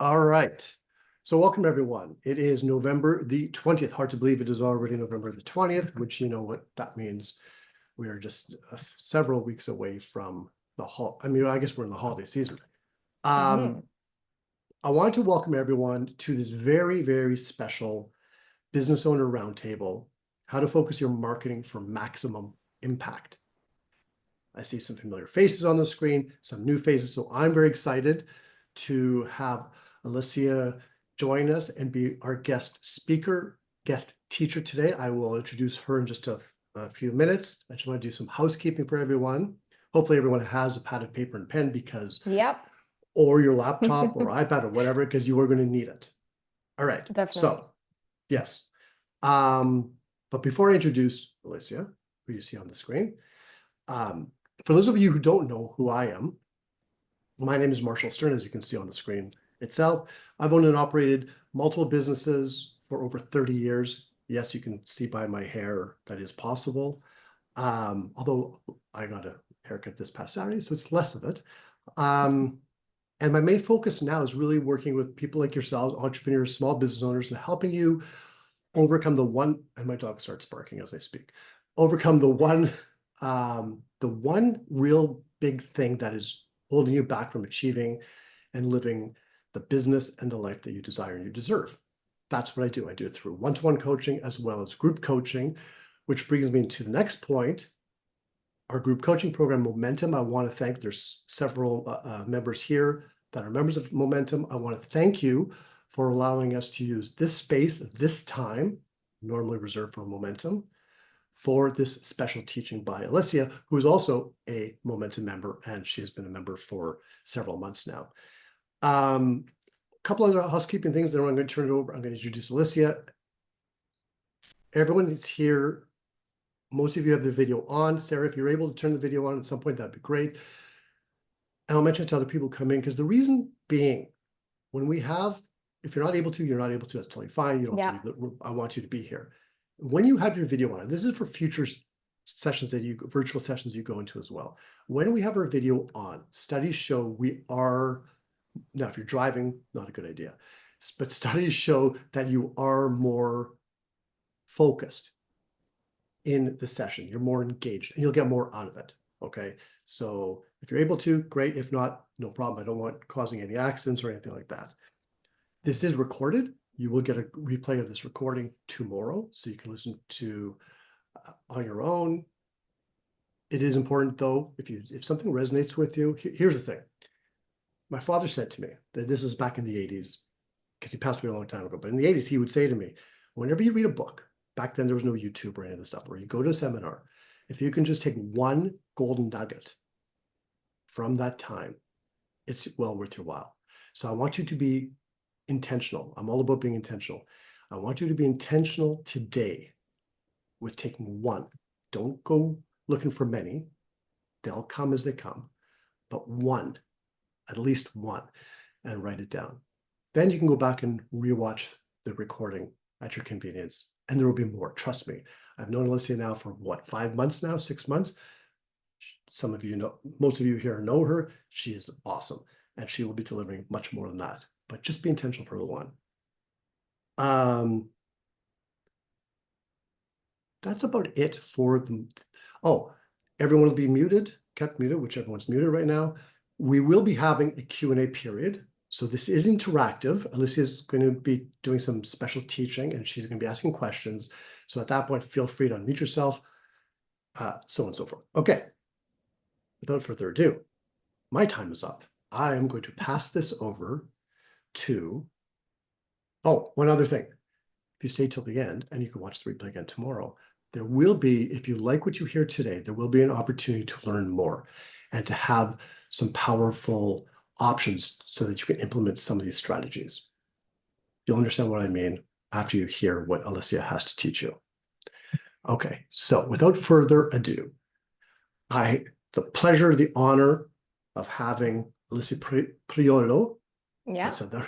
All right. So welcome everyone. It is November the 20th. Hard to believe it is already November the 20th, which you know what that means. We are just several weeks away from the I guess we're in the holiday season. I want to welcome everyone to this very, very special business owner roundtable, how to focus your marketing for maximum impact. I see some familiar faces on the screen, some new faces. So I'm very excited to have Alessia join us and be our guest teacher today. I will introduce her in just a few minutes. I just want to do some housekeeping for everyone. Hopefully everyone has a pad of paper and pen or your laptop or iPad or whatever, because you are going to need it. All right. Definitely. So, yes. But before I introduce Alessia, who you see on the screen, for those of you who don't know who I am, my name is Marshall Stern, as you can see on the screen itself. I've owned and operated multiple businesses for over 30 years. Yes, you can see by my hair that is possible. Although I got a haircut this past Saturday, so it's less of it. And my main focus now is really working with people like yourselves, entrepreneurs, small business owners, and helping you overcome and my dog starts barking as I speak, overcome the one real big thing that is holding you back from achieving and living the business and the life that you desire and you deserve. That's what I do. I do it through one-to-one coaching as well as group coaching, which brings me to the next point. Our group coaching program, Momentum. I want to thank, there's several members here that are members of Momentum. I want to thank you for allowing us to use this space, this time, normally reserved for Momentum, for this special teaching by Alessia, who is also a Momentum member, and she's been a member for several months now. A couple of housekeeping things, then I'm going to turn it over. I'm going to introduce Alessia. Everyone is here. Most of you have the video on. Sarah, if you're able to turn the video on at some point, that'd be great. And I'll mention it to other people come in, because the reason being, if you're not able to, you're not able to. That's totally fine. You don't have to be, I want you to be here. When you have your video on, this is for future sessions virtual sessions you go into as well. When we have our video on, studies show now if you're driving, not a good idea, but studies show that you are more focused in the session. You're more engaged and you'll get more out of it. Okay. So if you're able to, great. If not, no problem. I don't want causing any accidents or anything like that. This is recorded. You will get a replay of this recording tomorrow, so you can listen to on your own. It is important, though, if something resonates with you. Here's the thing. My father said to me that this was back in the 80s, because he passed away a long time ago. But in the 80s, he would say to me, whenever you read a book, back then there was no YouTube or any of this stuff, or you go to a seminar, if you can just take one golden nugget from that time, it's well worth your while. So I want you to be intentional. I'm all about being intentional. I want you to be intentional today with taking one. Don't go looking for many. They'll come as they come, but one, at least one, and write it down. Then you can go back and rewatch the recording at your convenience, and there will be more. Trust me. I've known Alessia now for what, 5 months now, 6 months. Some of you know, most of you here know her. She is awesome, and she will be delivering much more than that. But just be intentional for the one. That's about it for them. Oh, everyone will be kept muted, which everyone's muted right now. We will be having a Q&A period. So this is interactive. Alessia is going to be doing some special teaching, and she's going to be asking questions. So at that point, feel free to unmute yourself, so on and so forth. Okay. Without further ado, my time is up. I am going to pass this over to, one other thing. If you stay till the end, and you can watch the replay again tomorrow, there will be, if you like what you hear today, there will be an opportunity to learn more and to have some powerful options so that you can implement some of these strategies. You'll understand what I mean after you hear what Alessia has to teach you. Okay, so without further ado, the pleasure, the honor of having Alessia Priolo. Yeah. I said that.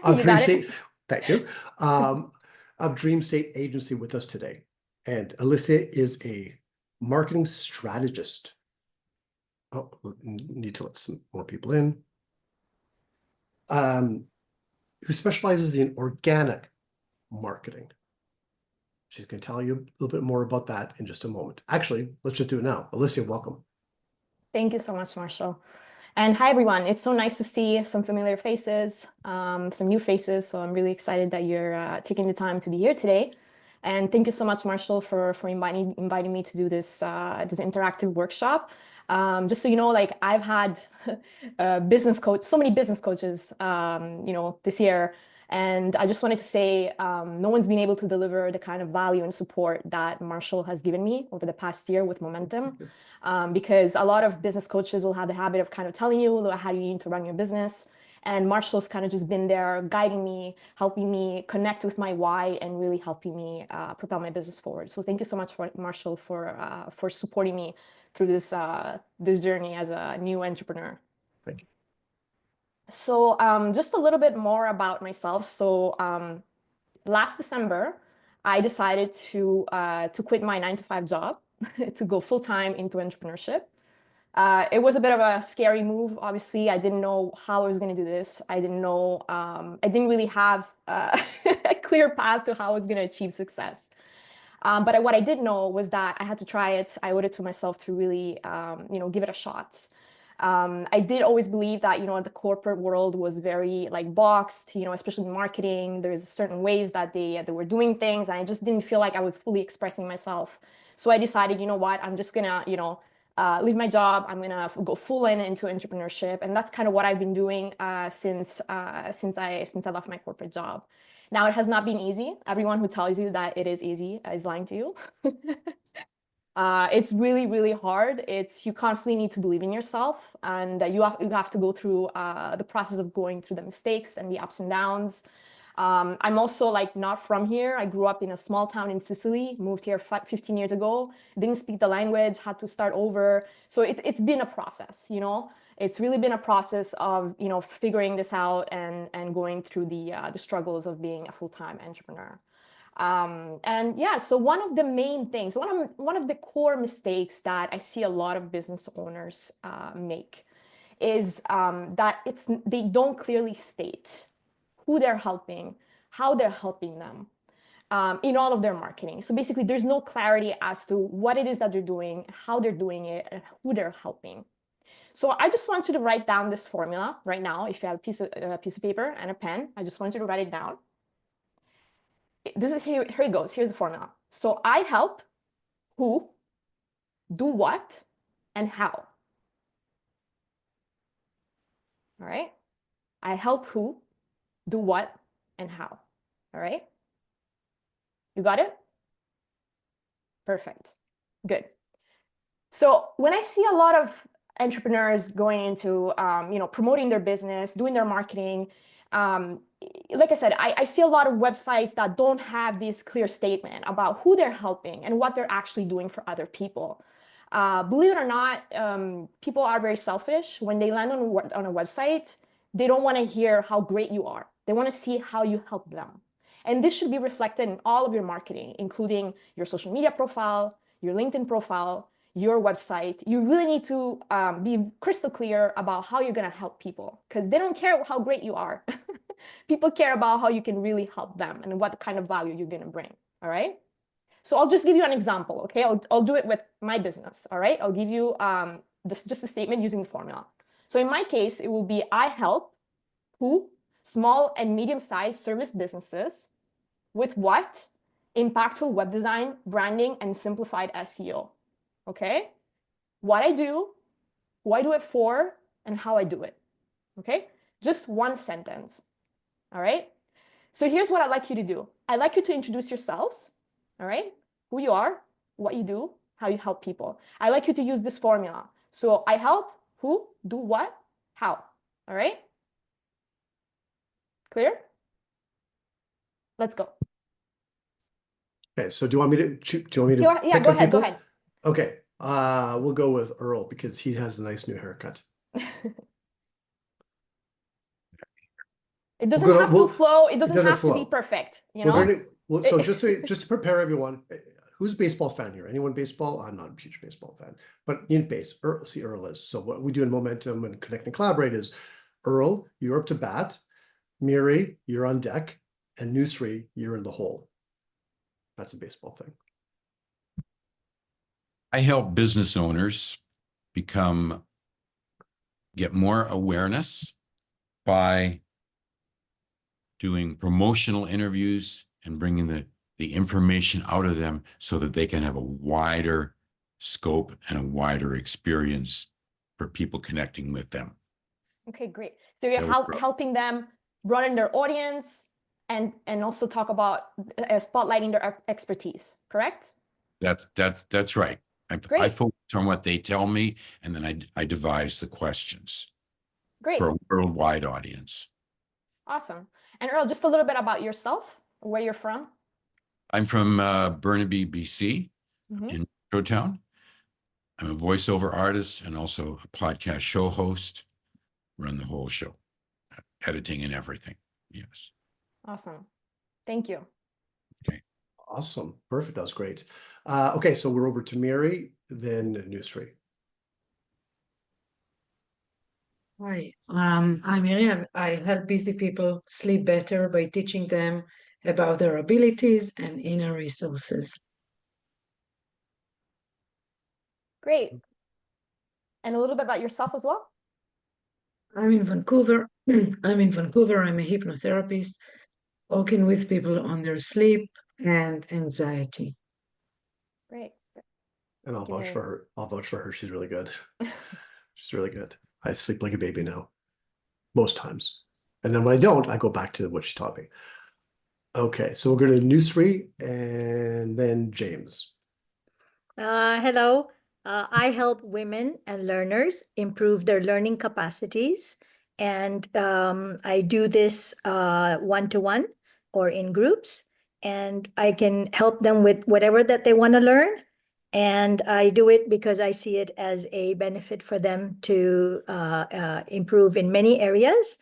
Of Dreamstate, thank you. Of Dreamstate Agency with us today. And Alessia is a marketing strategist. Oh, need to let some more people in. who specializes in organic marketing. She's going to tell you a little bit more about that in just a moment. Actually, let's just do it now. Alessia, welcome. Thank you so much, Marshall. And hi, everyone. It's so nice to see some familiar faces, some new faces. So I'm really excited that you're taking the time to be here today. And thank you so much, Marshall, for inviting me to do this this interactive workshop. Just so you know, like I've had so many business coaches, this year. And I just wanted to say, no one's been able to deliver the kind of value and support that Marshall has given me over the past year with Momentum. Because a lot of business coaches will have the habit of kind of telling you how you need to run your business. And Marshall's kind of just been there guiding me, helping me connect with my why, and really helping me propel my business forward. So thank you so much, Marshall, for supporting me through this this journey as a new entrepreneur. Thank you. So just a little bit more about myself. So last December, I decided to quit my 9-to-5 job to go full-time into entrepreneurship. It was a bit of a scary move. Obviously, I didn't know how I was going to do this. I didn't know, I didn't really have a clear path to how I was going to achieve success. But what I did know was that I had to try it. I owed it to myself to really, give it a shot. I did always believe that, the corporate world was very like boxed, especially in marketing. There's certain ways that they were doing things. And I just didn't feel like I was fully expressing myself. So I decided, you know what, I'm just gonna, leave my job. I'm gonna go full into entrepreneurship. And that's kind of what I've been doing since I left my corporate job. Now, it has not been easy. Everyone who tells you that it is easy is lying to you. It's really, really hard. You constantly need to believe in yourself, and you have to go through the process of going through the mistakes and the ups and downs. I'm also like not from here. I grew up in a small town in Sicily, moved here 15 years ago, didn't speak the language, had to start over. So it's been a process, It's really been a process of, figuring this out and going through the struggles of being a full-time entrepreneur. And yeah, so one of the main things, one of the core mistakes that I see a lot of business owners make is that they don't clearly state who they're helping, how they're helping them in all of their marketing. So basically, there's no clarity as to what it is that they're doing, how they're doing it, and who they're helping. So I just want you to write down this formula right now. If you have a piece of paper and a pen, I just want you to write it down. Here it goes. Here's the formula. So I help who, do what, and how. All right. I help who, do what, and how. All right. You got it? Perfect. Good. So when I see a lot of entrepreneurs going into, promoting their business, doing their marketing, like I said, I see a lot of websites that don't have this clear statement about who they're helping and what they're actually doing for other people. Believe it or not, people are very selfish. When they land on a website, they don't want to hear how great you are. They want to see how you help them. And this should be reflected in all of your marketing, including your social media profile, your LinkedIn profile, your website. You really need to be crystal clear about how you're going to help people, because they don't care how great you are. People care about how you can really help them and what kind of value you're going to bring. All right. So I'll just give you an example. Okay. I'll do it with my business. All right. I'll give you just a statement using the formula. So in my case, it will be I help who? Small and medium-sized service businesses with what? Impactful web design, branding, and simplified SEO. Okay. What I do, who I do it for, and how I do it. Okay. Just one sentence. All right. So here's what I'd like you to do. I'd like you to introduce yourselves. All right. Who you are, what you do, how you help people. I'd like you to use this formula. So I help who, do what, how. All right. Clear? Let's go. Okay. So do you want me to Yeah, go ahead. Go ahead. Okay. We'll go with Earl because he has a nice new haircut. It doesn't have to flow. It doesn't have to be perfect. So just to prepare everyone, who's a baseball fan here? Anyone baseball? I'm not a huge baseball fan, but in base, Earl is. So what we do in Momentum and Connect and Collaborate is, Earl, you're up to bat. Miri, you're on deck, and Nusri, you're in the hole. That's a baseball thing. I help business owners get more awareness by doing promotional interviews and bringing the information out of them so that they can have a wider scope and a wider experience for people connecting with them. Okay, great. So you're helping them broaden their audience and also talk about spotlighting their expertise, correct? That's right. I Great. focus on what they tell me, and then I devise the questions Great. for a worldwide audience. Awesome. And Earl, just a little bit about yourself, where you're from. I'm from Burnaby, BC, in Town. I'm a voiceover artist and also a podcast show host. Run the whole show, editing and everything. Yes. Awesome. Thank you. Okay. Awesome. Perfect. That was great. Okay, so we're over to Miri, then Nusri. Hi, I'm Miriam. I help busy people sleep better by teaching them about their abilities and inner resources. Great. And a little bit about yourself as well. I'm in Vancouver. I'm a hypnotherapist working with people on their sleep and anxiety. Great. And I'll vouch for her. I'll vouch for her. She's really good. She's really good. I sleep like a baby now, most times. And then when I don't, I go back to what she taught me. Okay, so we're going to Nusri and then James. Hello. I help women and learners improve their learning capacities. And I do this one-to-one or in groups. And I can help them with whatever that they want to learn. And I do it because I see it as a benefit for them to improve in many areas.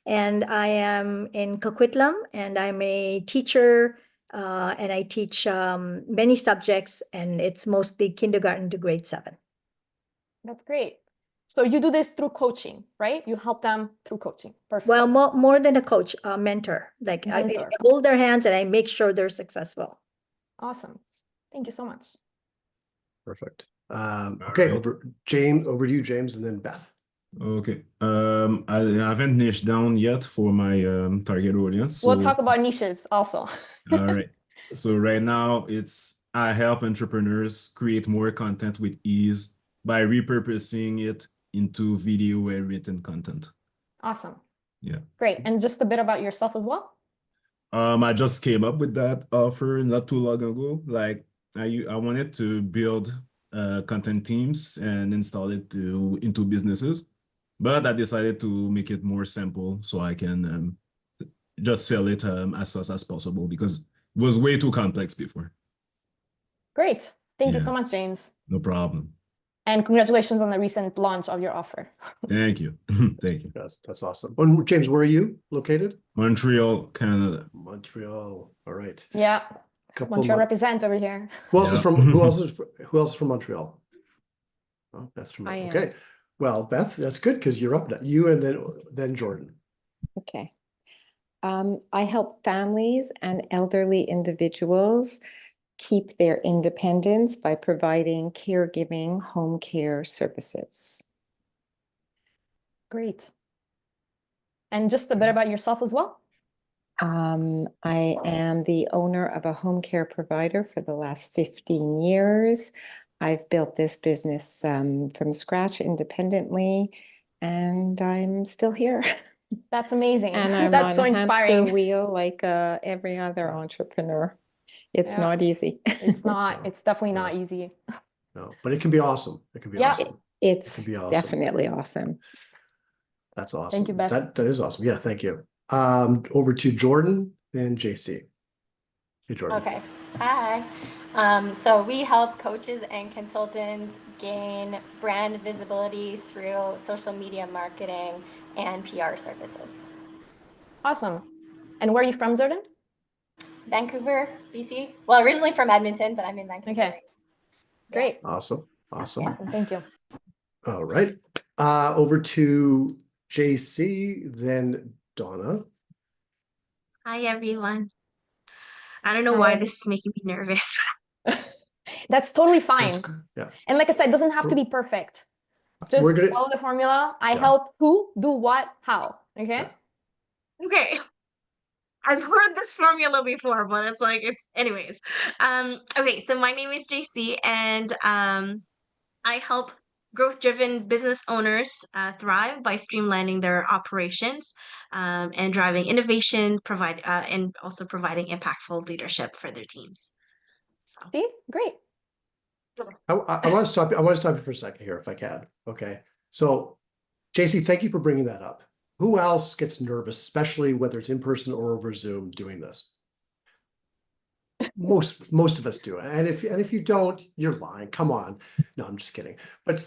And I am in Coquitlam, and I'm a teacher, and I teach many subjects, and it's mostly kindergarten to grade 7. That's great. So you do this through coaching, right? You help them through coaching. Perfect. Well, more than a coach, a mentor. Like Mentor. I hold their hands and I make sure they're successful. Awesome. Thank you so much. Perfect. Okay, right. over to you, James, and then Beth. Okay. I haven't niched down yet for my target audience. We'll So, talk about niches also. all right. So right now I help entrepreneurs create more content with ease by repurposing it into video and written content. Awesome. Yeah. Great. And just a bit about yourself as well. I just came up with that offer not too long ago. Like I wanted to build content teams and install it into businesses, but I decided to make it more simple so I can just sell it as fast as possible because it was way too complex before. Great. Thank you Yeah. so much, James. No problem. And congratulations on the recent launch of your offer. Thank you. Thank you. That's awesome. And James, where are you located? Montreal, Canada. Montreal. All right. Yeah. Couple Montreal represent over here. Who else is Yeah. from who else is from Montreal? Oh, Beth's from I am. Okay. Well, Beth, that's good because you're up now. You and then Jordan. Okay. I help families and elderly individuals keep their independence by providing caregiving home care services. Great. And just a bit about yourself as well. I am the owner of a home care provider for the last 15 years. I've built this business from scratch independently, and I'm still here. That's amazing. And I'm That's on so a hamster inspiring. wheel like every other entrepreneur. It's Yeah. not easy. It's not. No, It's definitely no. not easy. No, but it can be awesome. It can be Yeah. awesome. It's be awesome. definitely awesome. That's awesome. Thank you, Beth. That is awesome. Yeah, thank you. Over to Jordan and JC. Hey, Jordan. Okay. Hi. So we help coaches and consultants gain brand visibility through social media marketing and PR services. Awesome. And where are you from, Jordan? Vancouver, BC. Well, originally from Edmonton, but I'm in Vancouver. Okay. Great. Awesome. Awesome. Awesome. Thank you. All right. Over to JC, then Donna. Hi, everyone. I don't know why Hi. this is making me nervous. That's totally That's fine. good. Yeah. And like I said, it doesn't have to be perfect. Just We're gonna, follow the formula. I Yeah. help who, do what, how. Okay? Yeah. Okay. I've heard this formula before, but it's like anyways. Okay, so my name is JC, and I help growth-driven business owners thrive by streamlining their operations, and driving innovation, and also providing impactful leadership for their teams. So, See? Great. I want to stop you. I want to stop you for a second here, if I can. Okay. So, JC, thank you for bringing that up. Who else gets nervous, especially whether it's in person or over Zoom, doing this? Most of us do. And if you don't, you're lying. Come on. No, I'm just kidding. But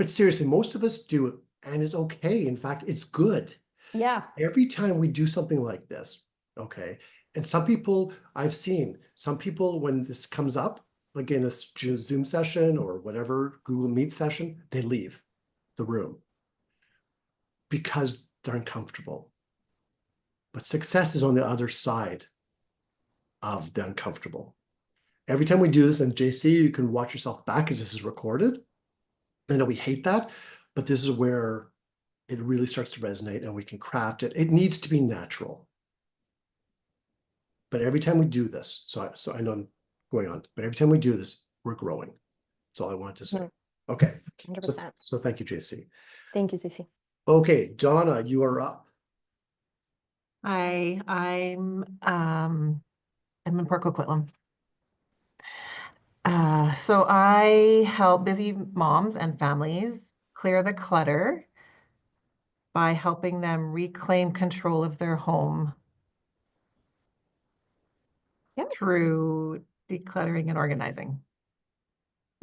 seriously, most of us do it, and it's okay. In fact, it's good. Yeah. Every time we do something like this, okay, and some people I've seen, some people when this comes up, like in a Zoom session or whatever, Google Meet session, they leave the room because they're uncomfortable. But success is on the other side of the uncomfortable. Every time we do this, and JC, you can watch yourself back because this is recorded. I know we hate that, but this is where it really starts to resonate and we can craft it. It needs to be natural. But every time we do this, so I know I'm going on, but every time we do this, we're growing. That's all I want to say. Okay. 100%. So thank you, JC. Thank you, JC. Okay, Donna, you are up. Hi, I'm in Port Coquitlam. So I help busy moms and families clear the clutter by helping them reclaim control of their home Yep. through decluttering and organizing.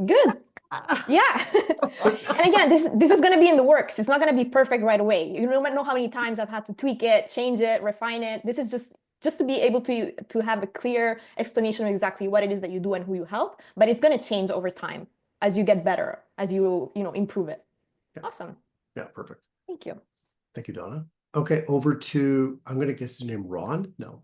Good. Yeah. And again, this is going to be in the works. It's not going to be perfect right away. You don't know how many times I've had to tweak it, change it, refine it. This is just to be able to have a clear explanation of exactly what it is that you do and who you help. But it's going to change over time as you get better, as you improve it. Yeah. Awesome. Yeah, perfect. Thank you. Thank you, Donna. Okay, over to, I'm going to guess his name, Ron? No.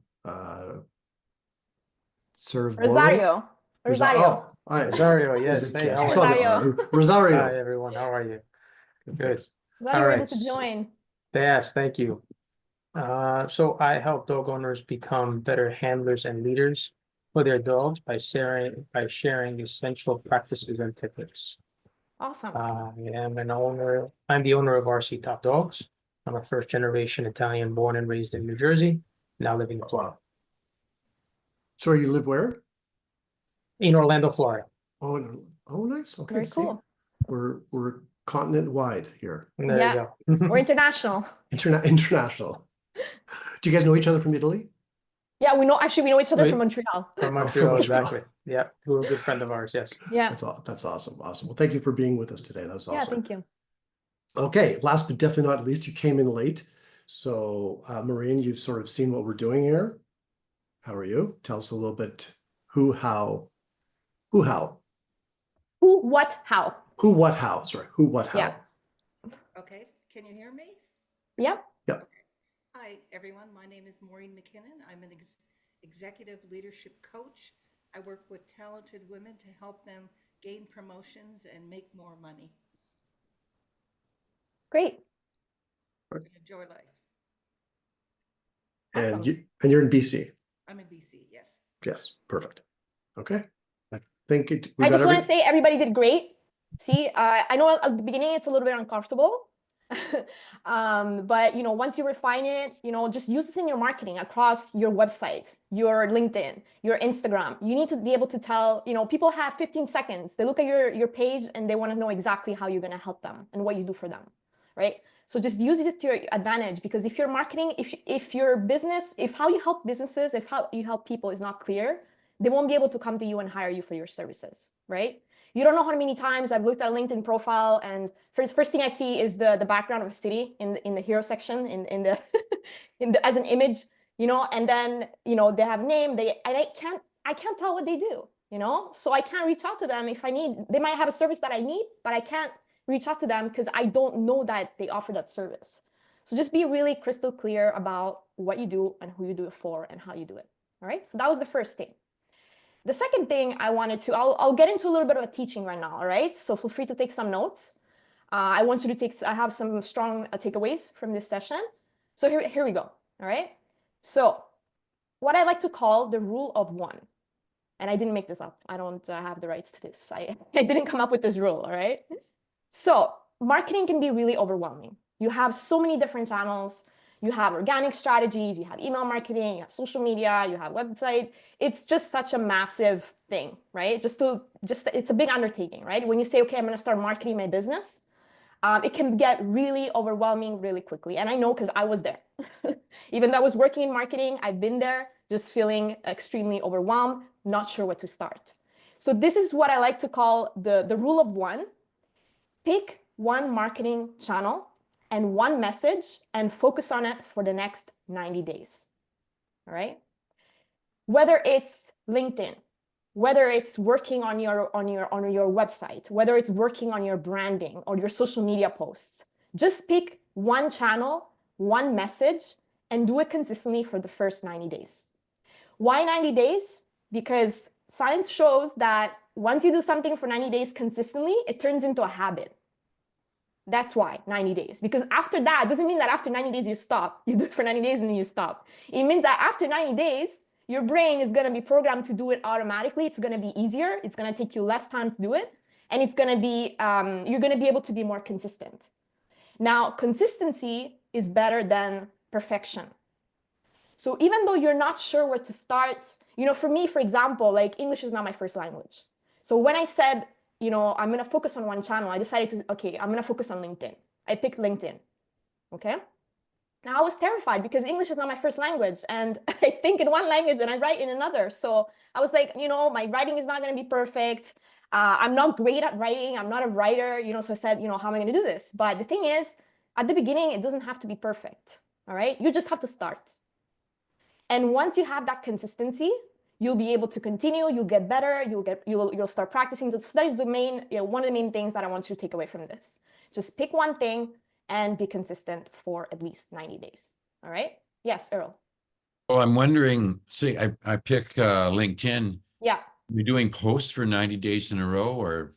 Rosario. Oh, hi. Rosario, yes. Hey, how are you? Rosario. Hi, everyone. How are you? Good. Glad you were able to join. Yes, thank you. So I help dog owners become better handlers and leaders for their dogs by sharing essential practices and techniques. Awesome. I'm the owner of RC Top Dogs. I'm a first generation Italian, born and raised in New Jersey, now living in Florida. Sorry, you live where? In Orlando, Florida. Oh, nice. Okay. Very cool. We're continent wide here. There you go. We're international. International. Do you guys know each other from Italy? Yeah, we know each other from Montreal. From Montreal, Montreal. exactly. Yeah, who are a good friend of ours, yes. Yeah. That's awesome. Awesome. Well, thank you for being with us today. That was awesome. Yeah, thank you. Okay, last but definitely not least, you came in late. So, Maureen, you've sort of seen what we're doing here. How are you? Tell us a little bit who, what, how. Who, what, how. Sorry, who, what, how. Yeah. Okay, can you hear me? Yep. Yep. Hi, everyone. My name is Maureen McKinnon. I'm an executive leadership coach. I work with talented women to help them gain promotions and make more money. Great. And enjoy life. Awesome. And you're in BC. I'm in BC, yes. Yes, perfect. Okay. I think I just want to say everybody did great. See, I know at the beginning it's a little bit uncomfortable, but once you refine it, just use this in your marketing across your website, your LinkedIn, your Instagram. You need to be able to tell, people have 15 seconds. They look at your page and they want to know exactly how you're going to help them and what you do for them, right? So just use it to your advantage, because if your marketing, if your business, if how you help businesses, if how you help people is not clear, they won't be able to come to you and hire you for your services, right? You don't know how many times I've looked at a LinkedIn profile and first thing I see is the background of a city in the hero section in the as an image, and then they have name, I can't tell what they do, so I can't reach out to them if I need. They might have a service that I need, but I can't reach out to them because I don't know that they offer that service. So just be really crystal clear about what you do and who you do it for and how you do it. All right. So that was the first thing. The second thing I wanted to, I'll get into a little bit of a teaching right now. All right. So feel free to take some notes. I want you to I have some strong takeaways from this session. So here we go. All right. So what I like to call the rule of one. And I didn't make this up. I don't have the rights to this. I didn't come up with this rule. All right. So marketing can be really overwhelming. You have so many different channels. You have organic strategies, you have email marketing, you have social media, you have website. It's just such a massive thing, right? It's a big undertaking, right? When you say, okay, I'm going to start marketing my business, it can get really overwhelming really quickly. And I know because I was there. Even though I was working in marketing, I've been there just feeling extremely overwhelmed, not sure what to start. So this is what I like to call the rule of one. Pick one marketing channel and one message and focus on it for the next 90 days. All right. Whether it's LinkedIn, whether it's working on your website, whether it's working on your branding or your social media posts, just pick one channel, one message, and do it consistently for the first 90 days. Why 90 days? Because science shows that once you do something for 90 days consistently, it turns into a habit. That's why 90 days, because after that, it doesn't mean that after 90 days you stop. You do it for 90 days and then you stop. It means that after 90 days, your brain is going to be programmed to do it automatically. It's going to be easier. It's going to take you less time to do it. And it's going to be, you're going to be able to be more consistent. Now, consistency is better than perfection. So even though you're not sure where to start, for me, for example, like English is not my first language. So when I said, I'm going to focus on one channel, I decided okay, I'm going to focus on LinkedIn. I picked LinkedIn. Okay. Now I was terrified because English is not my first language and I think in one language and I write in another. So I was like, my writing is not going to be perfect. I'm not great at writing. I'm not a writer, so I said, how am I going to do this? But the thing is, at the beginning, it doesn't have to be perfect. All right. You just have to start. And once you have that consistency, you'll be able to continue, you'll get better, you'll start practicing. So that is one of the main things that I want you to take away from this. Just pick one thing and be consistent for at least 90 days. All right? Yes, Earl. Well, I'm wondering, say I pick LinkedIn. Yeah. You're doing posts for 90 days in a row or?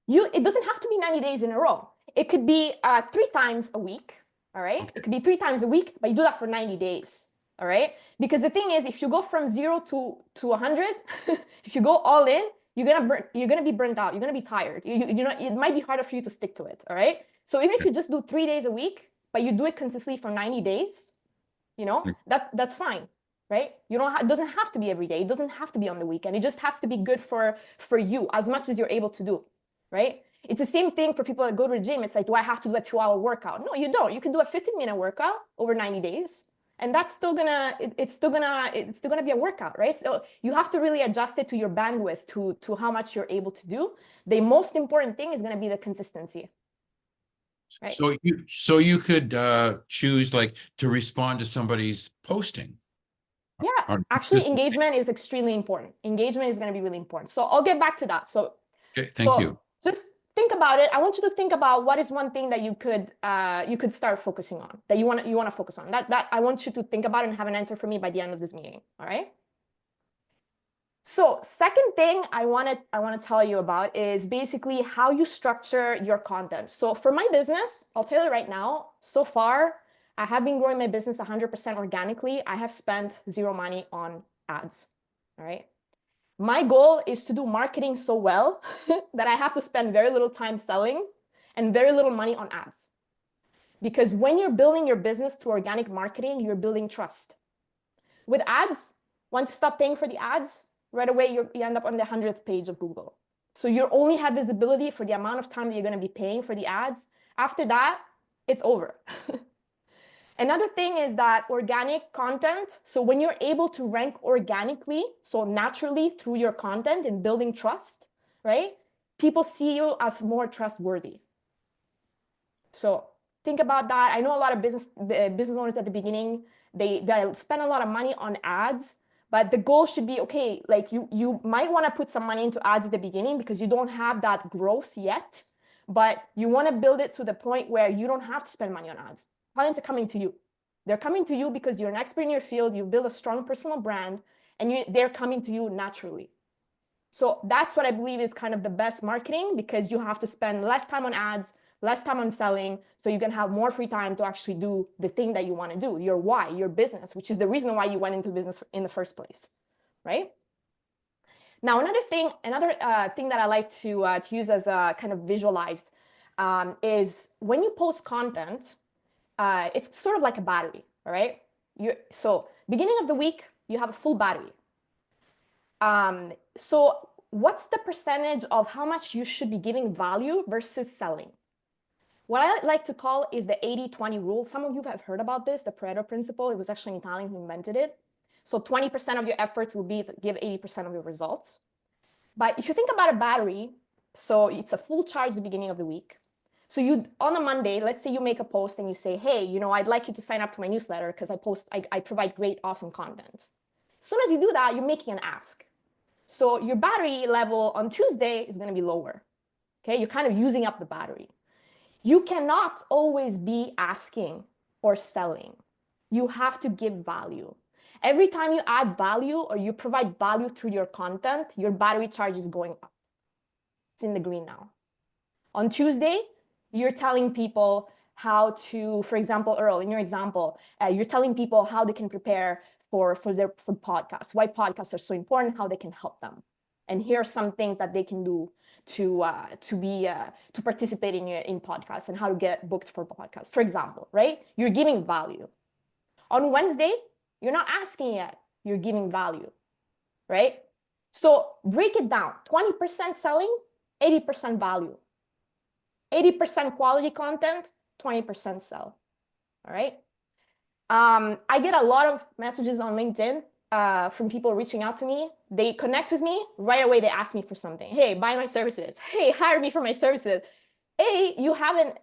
It doesn't have to be 90 days in a row. It could be 3 times a week. All right? Okay. It could be 3 times a week, but you do that for 90 days. All right. Because the thing is, if you go from 0 to 100, if you go all in, you're gonna be burnt out. You're gonna be tired. It might be harder for you to stick to it. All right. So even if you just do 3 days a week, but you do it consistently for 90 days, that's fine, right? It doesn't have to be every day. It doesn't have to be on the weekend. It just has to be good for you as much as you're able to do, right? It's the same thing for people that go to the gym. It's like, do I have to do a 2-hour workout? No, you don't. You can do a 15-minute workout over 90 days. And that's still gonna be a workout, right? So you have to really adjust it to your bandwidth, to how much you're able to do. The most important thing is gonna be the consistency. Right? So you could choose like to respond to somebody's posting. Yeah, actually engagement is extremely important. Engagement is gonna be really important. So I'll get back to that. So okay, thank you. Just think about it. I want you to think about what is one thing that you could start focusing on, that you want to focus on. That I want you to think about and have an answer for me by the end of this meeting. All right. So second thing I want to tell you about is basically how you structure your content. So for my business, I'll tell you right now, so far, I have been growing my business 100% organically. I have spent 0 money on ads. All right. My goal is to do marketing so well that I have to spend very little time selling and very little money on ads. Because when you're building your business through organic marketing, you're building trust. With ads, once you stop paying for the ads, right away you end up on the 100th page of Google. So you only have visibility for the amount of time that you're going to be paying for the ads. After that, it's over. Another thing is that organic content, so when you're able to rank organically, so naturally through your content and building trust, right? People see you as more trustworthy. So think about that. I know a lot of business owners at the beginning, they spend a lot of money on ads, but the goal should be, okay, like you might want to put some money into ads at the beginning because you don't have that growth yet, but you want to build it to the point where you don't have to spend money on ads. clients are coming to you. They're coming to you because you're an expert in your field, you build a strong personal brand, and they're coming to you naturally. So that's what I believe is kind of the best marketing, because you have to spend less time on ads, less time on selling, so you can have more free time to actually do the thing that you want to do, your why, your business, which is the reason why you went into business in the first place, right? Now, another thing that I like to use as a kind of visualized is when you post content, it's sort of like a battery, all right? So beginning of the week, you have a full battery. So what's the percentage of how much you should be giving value versus selling? What I like to call is the 80-20 rule. Some of you have heard about this, the Priolo principle. It was actually an Italian who invented it. So 20% of your efforts will be to give 80% of your results. But if you think about a battery, so it's a full charge at the beginning of the week. So on a Monday, let's say you make a post and you say, hey, I'd like you to sign up to my newsletter because I provide great, awesome content. As soon as you do that, you're making an ask. So your battery level on Tuesday is going to be lower. Okay, you're kind of using up the battery. You cannot always be asking or selling. You have to give value. Every time you add value or you provide value through your content, your battery charge is going up. It's in the green now. On Tuesday, you're telling people how to, for example, Earl, in your example, you're telling people how they can prepare for podcasts, why podcasts are so important, how they can help them. And here are some things that they can do to participate in podcasts and how to get booked for podcasts, for example, right? You're giving value. On Wednesday, you're not asking yet, you're giving value, right? So break it down, 20% selling, 80% value. 80% quality content, 20% sell, all right? I get a lot of messages on LinkedIn from people reaching out to me. They connect with me, right away they ask me for something. Hey, buy my services. Hey, hire me for my services. A, you haven't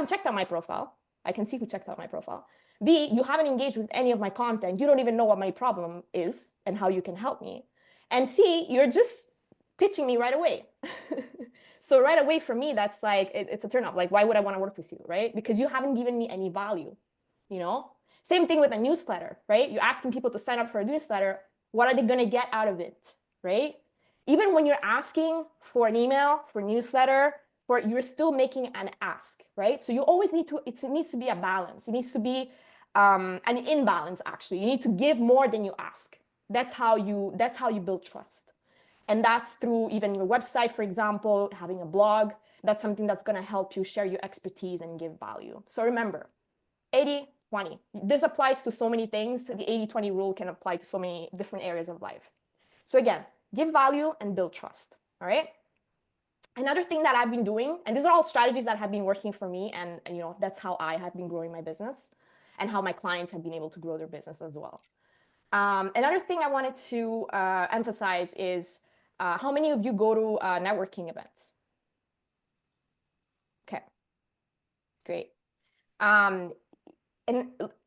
checked out my profile. I can see who checks out my profile. B, you haven't engaged with any of my content. You don't even know what my problem is and how you can help me. And C, you're just pitching me right away. So right away for me, that's like, it's a turn off. Like, why would I want to work with you, right? Because you haven't given me any value, Same thing with a newsletter, right? You're asking people to sign up for a newsletter. What are they going to get out of it, right? Even when you're asking for an email, for a newsletter, you're still making an ask, right? So you always it needs to be a balance. It needs to be an imbalance, actually. You need to give more than you ask. That's how you build trust. And that's through even your website, for example, having a blog. That's something that's going to help you share your expertise and give value. So remember, 80-20. This applies to so many things. The 80-20 rule can apply to so many different areas of life. So again, give value and build trust, all right? Another thing that I've been doing, and these are all strategies that have been working for me, and that's how I have been growing my business and how my clients have been able to grow their business as well. Another thing I wanted to emphasize is how many of you go to networking events? Okay, great. And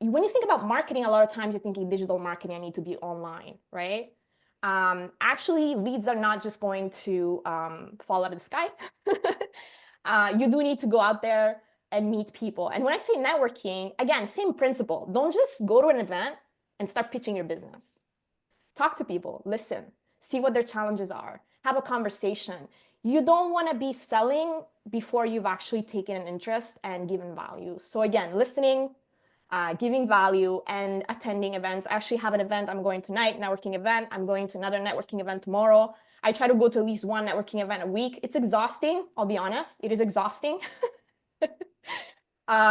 when you think about marketing, a lot of times you're thinking digital marketing, I need to be online, right? Actually, leads are not just going to fall out of the sky. You do need to go out there and meet people. And when I say networking, again, same principle. Don't just go to an event and start pitching your business. Talk to people, listen, see what their challenges are, have a conversation. You don't want to be selling before you've actually taken an interest and given value. So again, listening, giving value, and attending events. I actually have an event I'm going tonight, networking event. I'm going to another networking event tomorrow. I try to go to at least one networking event a week. It's exhausting, I'll be honest. It is exhausting.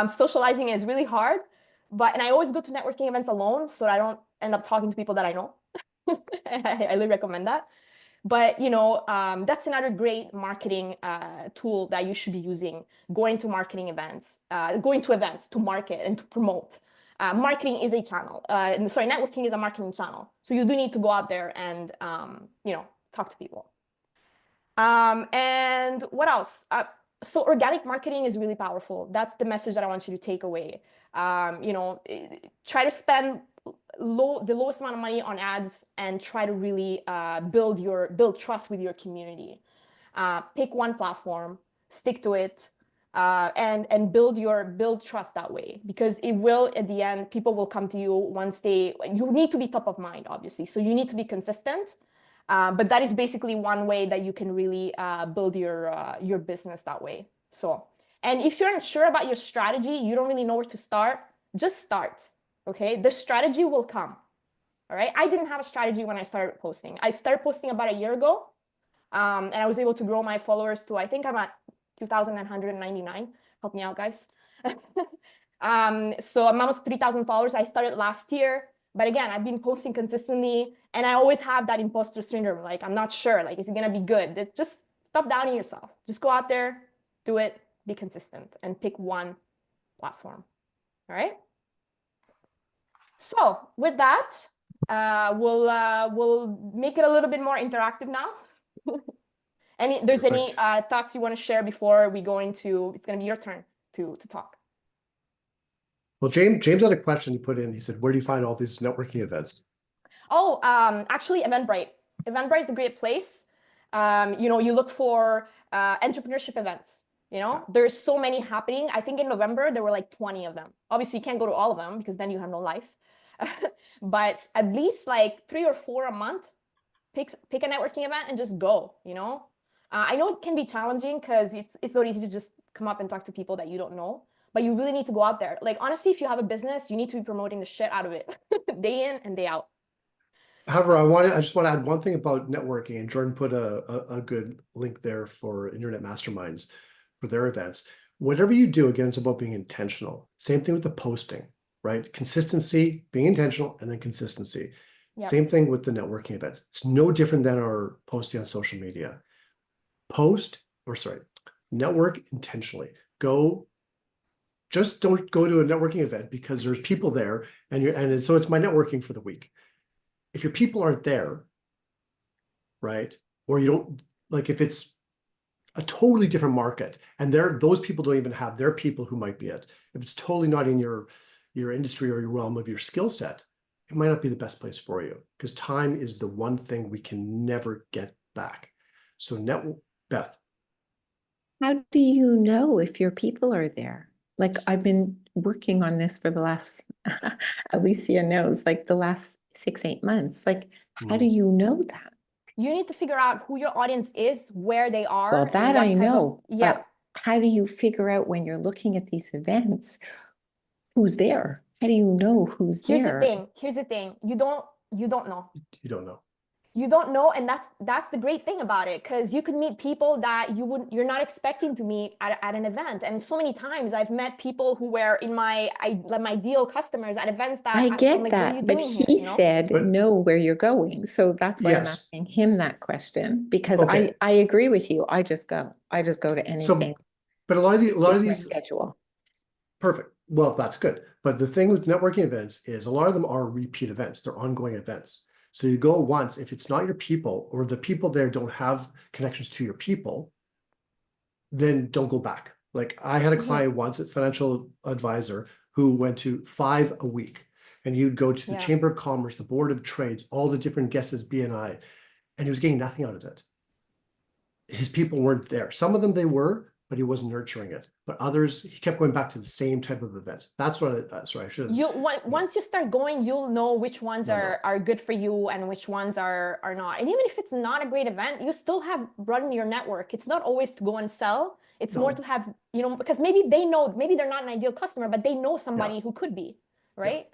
Socializing is really hard, and I always go to networking events alone so I don't end up talking to people that I know. I highly recommend that. But that's another great marketing tool that you should be using, going to marketing events, going to events to market and to promote. Marketing is a channel. Networking is a marketing channel. So you do need to go out there and talk to people. And what else? So organic marketing is really powerful. That's the message that I want you to take away. Try to spend the lowest amount of money on ads and try to really build trust with your community. Pick one platform, stick to it. and build trust that way, because it will, at the end, people will come to you once you need to be top of mind, obviously. So you need to be consistent. But that is basically one way that you can really build your business that way. So, and if you're unsure about your strategy, you don't really know where to start, just start, okay? The strategy will come, all right? I didn't have a strategy when I started posting. I started posting about a year ago, and I was able to grow my followers to, I think I'm at 2,199. Help me out, guys. So I'm almost 3,000 followers. I started last year. But again, I've been posting consistently, and I always have that imposter syndrome. Like, I'm not sure, like, is it gonna be good? Just stop doubting yourself. Just go out there, do it, be consistent, and pick one platform, all right? So with that, we'll make it a little bit more interactive now. There's any thoughts you wanna share before we go into, it's gonna be your turn to talk. Well, James had a question he put in. He said, where do you find all these networking events? Oh, actually, Eventbrite. Eventbrite is a great place. You know, you look for entrepreneurship events. You know, there's so many happening. I think in November, there were like 20 of them. Obviously, you can't go to all of them because then you have no life. But at least like 3 or 4 a month, pick a networking event and just go, you know. I know it can be challenging because it's so easy to just come up and talk to people that you don't know. But you really need to go out there. Like, honestly, if you have a business, you need to be promoting the shit out of it day in and day out. However, I just want to add one thing about networking, and Jordan put a good link there for Internet Masterminds for their events. Whatever you do, again, it's about being intentional. Same thing with the posting, right? Consistency, being intentional, and then consistency. Yep. Same thing with the networking events. It's no different than our posting on social media. Network intentionally. Just don't go to a networking event because there's people there, and so it's my networking for the week. If your people aren't there, right, or you don't, like, if it's a totally different market and those people don't even have their people who might be it, if it's totally not in your industry or your realm of your skill set, it might not be the best place for you, because time is the one thing we can never get back. So Beth. How do you know if your people are there? Like, I've been working on this for the last, Alessia knows, like the last 6-8 months. Like, how do you know that? You need to figure out who your audience is, where they are. Well, that I know. But how do you figure out when you're looking at these events, who's there? How do you know who's there? Here's the thing. You don't know. You don't know. You don't know, and that's the great thing about it, because you could meet people that you're not expecting to meet at an event. And so many times I've met people who were in my ideal customers at events that I get like, that, but he said know where you're going, so that's why I'm asking him that question, because I agree with you. I just go to anything. But a lot of these schedule. Perfect. Well, that's good. But the thing with networking events is a lot of them are repeat events. They're ongoing events. So you go once, if it's not your people or the people there don't have connections to your people, then don't go back. Like, I had a client once, a financial advisor, who went to 5 a week, and he'd go to the Chamber of Commerce, the Board of Trades, all the different guests, BNI, and he was getting nothing out of it. His people weren't there. Some of them they were, but he wasn't nurturing it. But others, he kept going back to the same type of events. That's what sorry, I should have. Once you start going, you'll know which ones are good for you and which ones are not. And even if it's not a great event, you still have broadened your network. It's not always to go and sell. It's more to have, you know, because maybe they know, maybe they're not an ideal customer, but they know somebody who could be, right?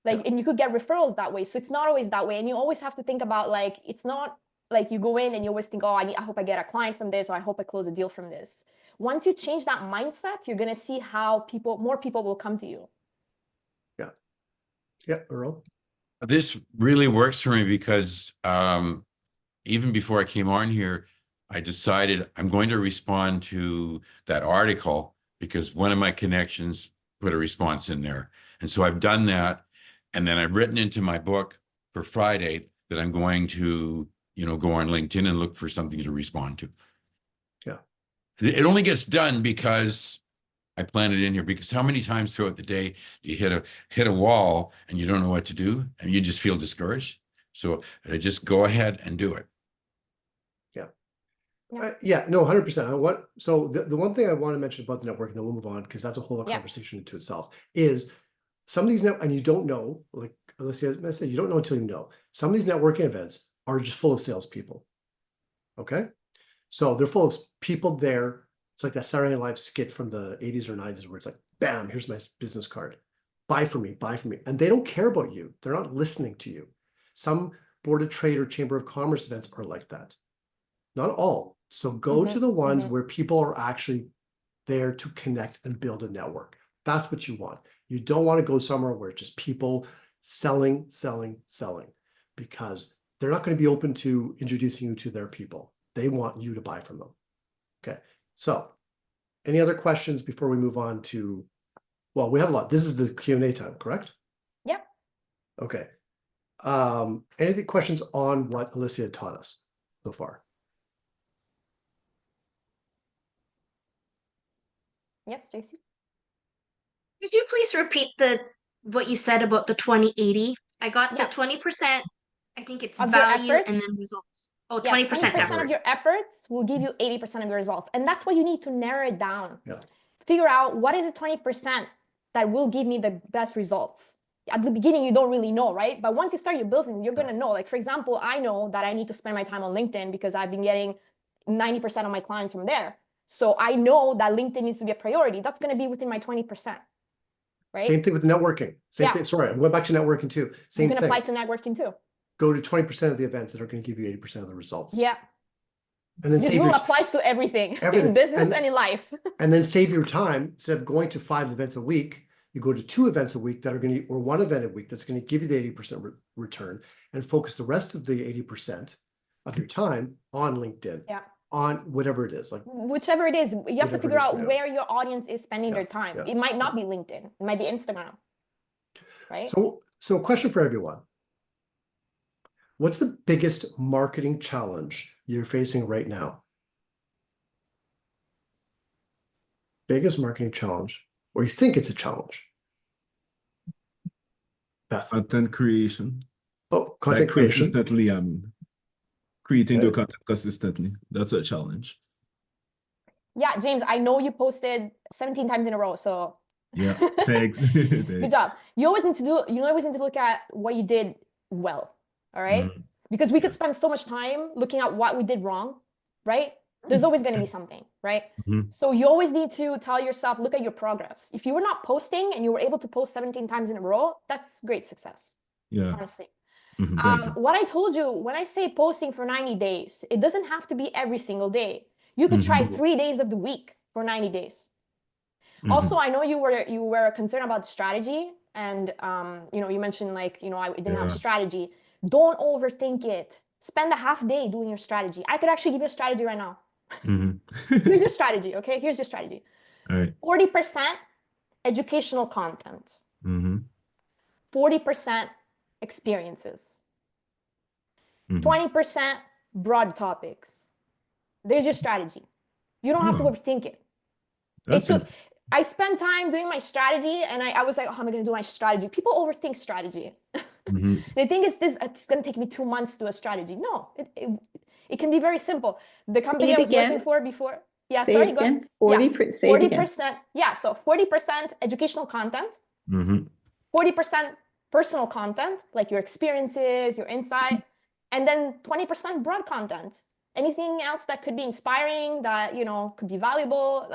Like, and you could get referrals that way. So it's not always that way. And you always have to think about, like, it's not like you go in and you always think, oh, I hope I get a client from this, or I hope I close a deal from this. Once you change that mindset, you're going to see how more people will come to you. Yeah, Earl. This really works for me because even before I came on here, I decided I'm going to respond to that article because one of my connections put a response in there. And so I've done that. And then I've written into my book for Friday that I'm going to, go on LinkedIn and look for something to respond to. Yeah. It only gets done because I plan it in here, because how many times throughout the day do you hit a wall and you don't know what to do and you just feel discouraged? So just go ahead and do it. Yeah. Yeah, no, 100%. So the one thing I want to mention about the networking, then we'll move on because that's a whole other Yeah. conversation into itself, is some of these and you don't know, like Alessia said, you don't know until you know. Some of these networking events are just full of salespeople. Okay. So they're full of people there. It's like that Saturday Night Live skit from the 80s or 90s where it's like, bam, here's my business card. Buy from me, buy from me. And they don't care about you. They're not listening to you. Some Board of Trade or Chamber of Commerce events are like that. Not all. So go to the ones where people are actually there to connect and build a network. That's what you want. You don't want to go somewhere where it's just people selling, because they're not going to be open to introducing you to their people. They want you to buy from them. Okay. So any other questions before we move on to, well, we have a lot. This is the Q&A time, correct? Yep. Okay. Any questions on what Alessia taught us so far? Yes, JC. Could you please repeat what you said about the 20-80? I got the Yeah. 20%. I think it's Of your value and efforts? then results. Oh, Yeah, 20% 20% effort. of your efforts will give you 80% of your results. And that's why you need to narrow it down. Yeah. Figure out what is the 20% that will give me the best results. At the beginning, you don't really know, right? But once you start your business, you're going to know. Like, for example, I know that I need to spend my time on LinkedIn because I've been getting 90% of my clients from there. So I know that LinkedIn needs to be a priority. That's going to be within my 20%. Right? Same thing with networking. Same thing. Sorry, I'm going back to networking too. Same you can thing. apply to networking too. Go to 20% of the events that are going to give you 80% of the results. Yeah. And then This rule applies to everything in business and in life. And then save your time. Instead of going to 5 events a week, you go to 2 events a week that are going to, or 1 event a week that's going to give you the 80% return, and focus the rest of the 80% of your time on LinkedIn. Yeah. On whatever it is, like whichever it is, you have to figure out where your audience is spending their time. Yeah. It might not be LinkedIn, it might be Instagram, right? So question for everyone. What's the biggest marketing challenge you're facing right now? Biggest marketing challenge, or you think it's a challenge? Beth. Content creation. Oh, content creation. Consistently, creating the content consistently. That's a challenge. Yeah, James, I know you posted 17 times in a row, so yeah, thanks. Good job. You always need to look at what you did well, all right? Because we could spend so much time looking at what we did wrong, right? There's always going to be something, right? So you always need to tell yourself, look at your progress. If you were not posting and you were able to post 17 times in a row, that's great success. Yeah. Honestly. What I told you, when I say posting for 90 days, it doesn't have to be every single day. You could try 3 days of the week for 90 days. Also, I know you were concerned about the strategy, and you mentioned like, I didn't have strategy. Don't overthink it. Spend a half day doing your strategy. I could actually give you a strategy right now. Here's your strategy, okay? Here's your strategy. All right. 40% educational content. 40% experiences. 20% broad topics. There's your strategy. You don't have to overthink it. I spent time doing my strategy, and I was like, oh, how am I going to do my strategy? People overthink strategy. They think it's going to take me 2 months to do a strategy. No, it can be very simple. The company I was working for before. Yeah, sorry, go ahead. 40%. Yeah, so 40% educational content. 40% personal content, like your experiences, your insight, and then 20% broad content. Anything else that could be inspiring, that could be valuable,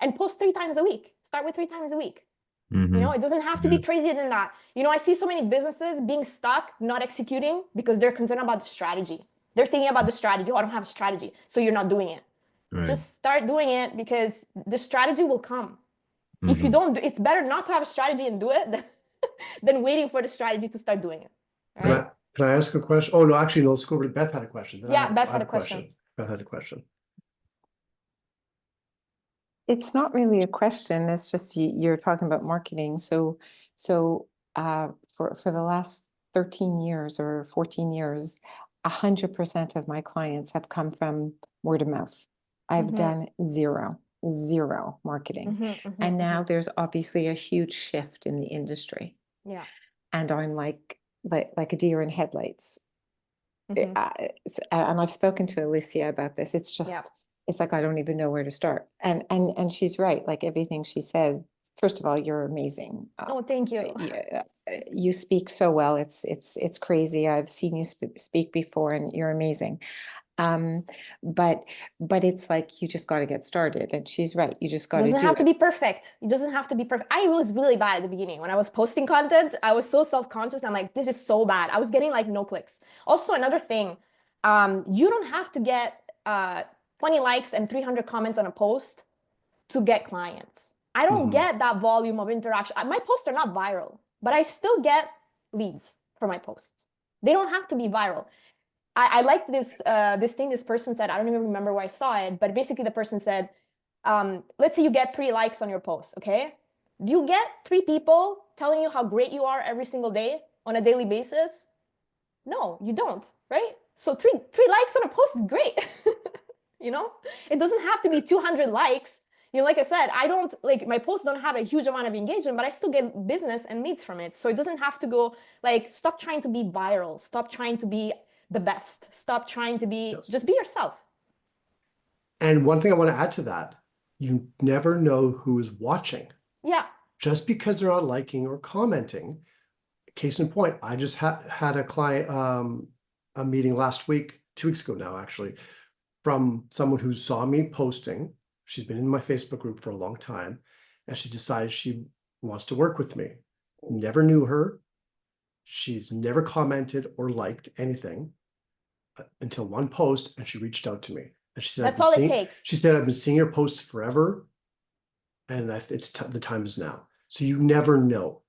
and post 3 times a week. Start with 3 times a week. It doesn't have to be crazier than that. I see so many businesses being stuck, not executing because they're concerned about the strategy. They're thinking about the strategy. Oh, I don't have a strategy, so you're not doing it. Right. Just start doing it, because the strategy will come. If you don't, it's better not to have a strategy and do it than waiting for the strategy to start doing it. Right? Can I ask a question? Oh, no, actually, no, let's go over to Beth had a question. Beth had a question. Beth had a question. It's not really a question. It's just you're talking about marketing. So for the last 13 years or 14 years, 100% of my clients have come from word of mouth. I've done zero marketing. And now there's obviously a huge shift in the industry. Yeah. And I'm like a deer in headlights. Mhm. And I've spoken to Alessia about this. It's just, Yeah. it's like, I don't even know where to start. And she's right. Like everything she said, first of all, you're amazing. Oh, thank you. You speak so well. It's crazy. I've seen you speak before and you're amazing. But it's like, you just got to get started, and she's right. You just got to do it. Doesn't have to be perfect. It doesn't have to be perfect. I was really bad at the beginning. When I was posting content, I was so self-conscious. I'm like, this is so bad. I was getting like no clicks. Also, another thing, you don't have to get 20 likes and 300 comments on a post to get clients. I don't get that volume of interaction. My posts are not viral, but I still get leads for my posts. They don't have to be viral. I like this thing this person said. I don't even remember where I saw it, but basically the person said, let's say you get 3 likes on your post, okay? Do you get 3 people telling you how great you are every single day on a daily basis? No, you don't, right? So three likes on a post is great. You know, it doesn't have to be 200 likes. You know, like I said, I don't like my posts don't have a huge amount of engagement, but I still get business and leads from it. So it doesn't have to go like, stop trying to be viral. Stop trying to be the best. Stop trying to be, just be yourself. And one thing I want to add to that, you never know who is watching. Yeah. Just because they're not liking or commenting. Case in point, I just had a client, a meeting last week, 2 weeks ago now, actually, from someone who saw me posting. She's been in my Facebook group for a long time, and she decided she wants to work with me. Never knew her. She's never commented or liked anything until one post, and she reached out to me. And she said, that's all it takes. She said, I've been seeing your posts forever, and the time is now. So you never know.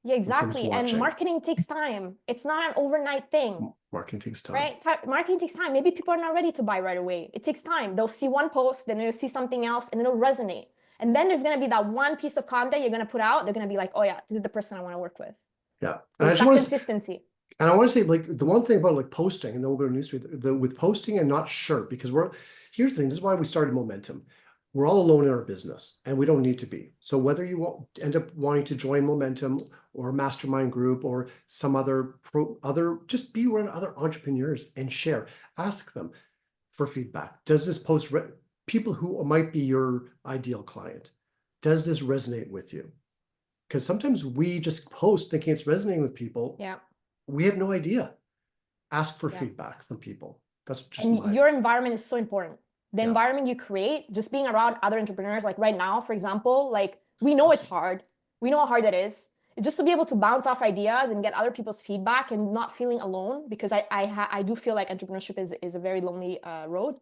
Yeah, exactly. And marketing takes time. It's not an overnight thing. Marketing takes time. Right? Marketing takes time. Maybe people are not ready to buy right away. It takes time. They'll see one post, then they'll see something else, and it'll resonate. And then there's going to be that one piece of content you're going to put out. They're going to be like, oh yeah, this is the person I want to work with. Yeah. And I just want consistency. And I want to say, like, the one thing about like posting, and then we'll go to newsfeed, with posting and not sure, because here's the thing, this is why we started Momentum. We're all alone in our business, and we don't need to be. So whether you end up wanting to join Momentum or a mastermind group or some other just be around other entrepreneurs and share. Ask them for feedback. Does this post, people who might be your ideal client, does this resonate with you? Because sometimes we just post thinking it's resonating with people. Yeah. We have no idea. Ask for feedback from people. That's just your environment is so important. The environment you create, just being around other entrepreneurs, like right now, for example, like we know it's hard. We know how hard it is. Just to be able to bounce off ideas and get other people's feedback and not feeling alone, because I do feel like entrepreneurship is a very lonely road.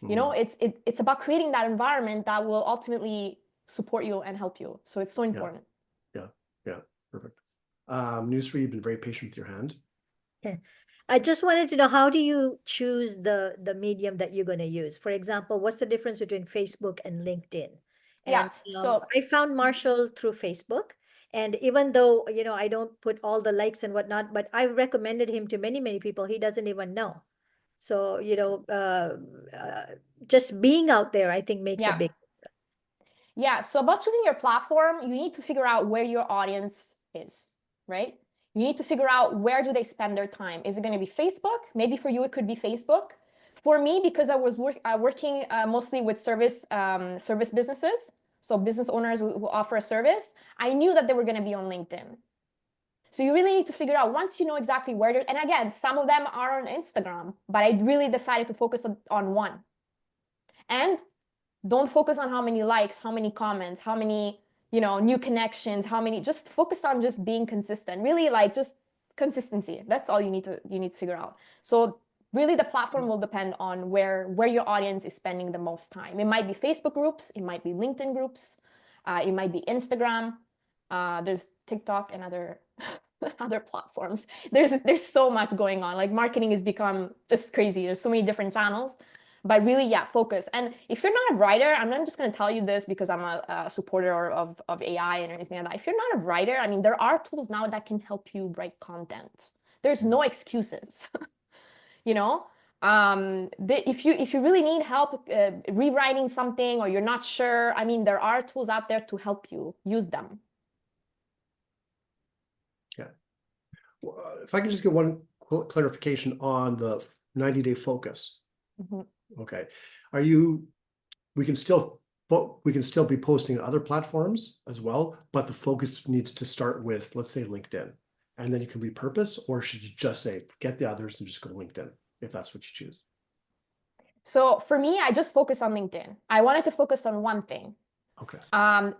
You know, it's about creating that environment that will ultimately support you and help you. So it's so important. Yeah, perfect. Newsfeed, you've been very patient with your hand. Okay. I just wanted to know, how do you choose the medium that you're going to use? For example, what's the difference between Facebook and LinkedIn? And so I found Marshall through Facebook. And even though, you know, I don't put all the likes and whatnot, but I recommended him to many, many people he doesn't even know. So, you know, just being out there, I think makes a big difference. Yeah. So about choosing your platform, you need to figure out where your audience is, right? You need to figure out where do they spend their time. Is it going to be Facebook? Maybe for you, it could be Facebook. For me, because I was working mostly with service businesses, so business owners who offer a service, I knew that they were going to be on LinkedIn. So you really need to figure out, once you know exactly where they're, and again, some of them are on Instagram, but I really decided to focus on one. And don't focus on how many likes, how many comments, how many, you know, new connections, how many, just focus on just being consistent. Really, like, just consistency. That's all you need to figure out. So really the platform will depend on where your audience is spending the most time. It might be Facebook groups, it might be LinkedIn groups, it might be Instagram, there's TikTok and other platforms. There's so much going on. Like, marketing has become just crazy. There's so many different channels. But really, yeah, focus. And if you're not a writer, I'm not just going to tell you this because I'm a supporter of AI and anything like that. If you're not a writer, I mean, there are tools now that can help you write content. There's no excuses. You know, if you really need help rewriting something, or you're not sure, I mean, there are tools out there to help you. Use them. Yeah. Well, if I could just get one clarification on the 90-day focus. Mhm. Okay. We can still be posting on other platforms as well, but the focus needs to start with, let's say, LinkedIn. And then you can repurpose, or should you just say, forget the others and just go to LinkedIn, if that's what you choose? So for me, I just focus on LinkedIn. I wanted to focus on one thing. Okay.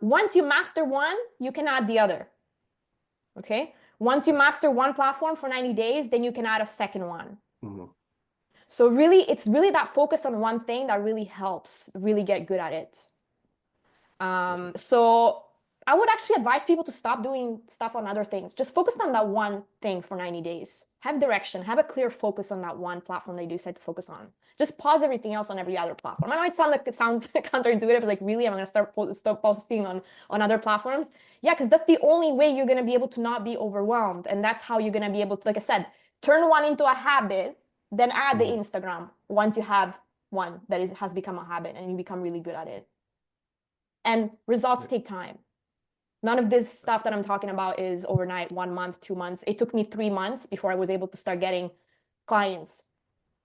Once you master one, you can add the other. Okay. Once you master one platform for 90 days, then you can add a second one. Mhm. So really, it's really that focus on one thing that really helps really get good at it. So I would actually advise people to stop doing stuff on other things. Just focus on that one thing for 90 days. Have direction, have a clear focus on that one platform that you decide to focus on. Just pause everything else on every other platform. I know it sounds counterintuitive, but like really, I'm gonna stop posting on other platforms. Yeah, because that's the only way you're gonna be able to not be overwhelmed. And that's how you're gonna be able to, like I said, turn one into a habit, then add the Instagram once you have one that has become a habit and you become really good at it. And results take time. None of this stuff that I'm talking about is overnight, 1 month, 2 months. It took me 3 months before I was able to start getting clients.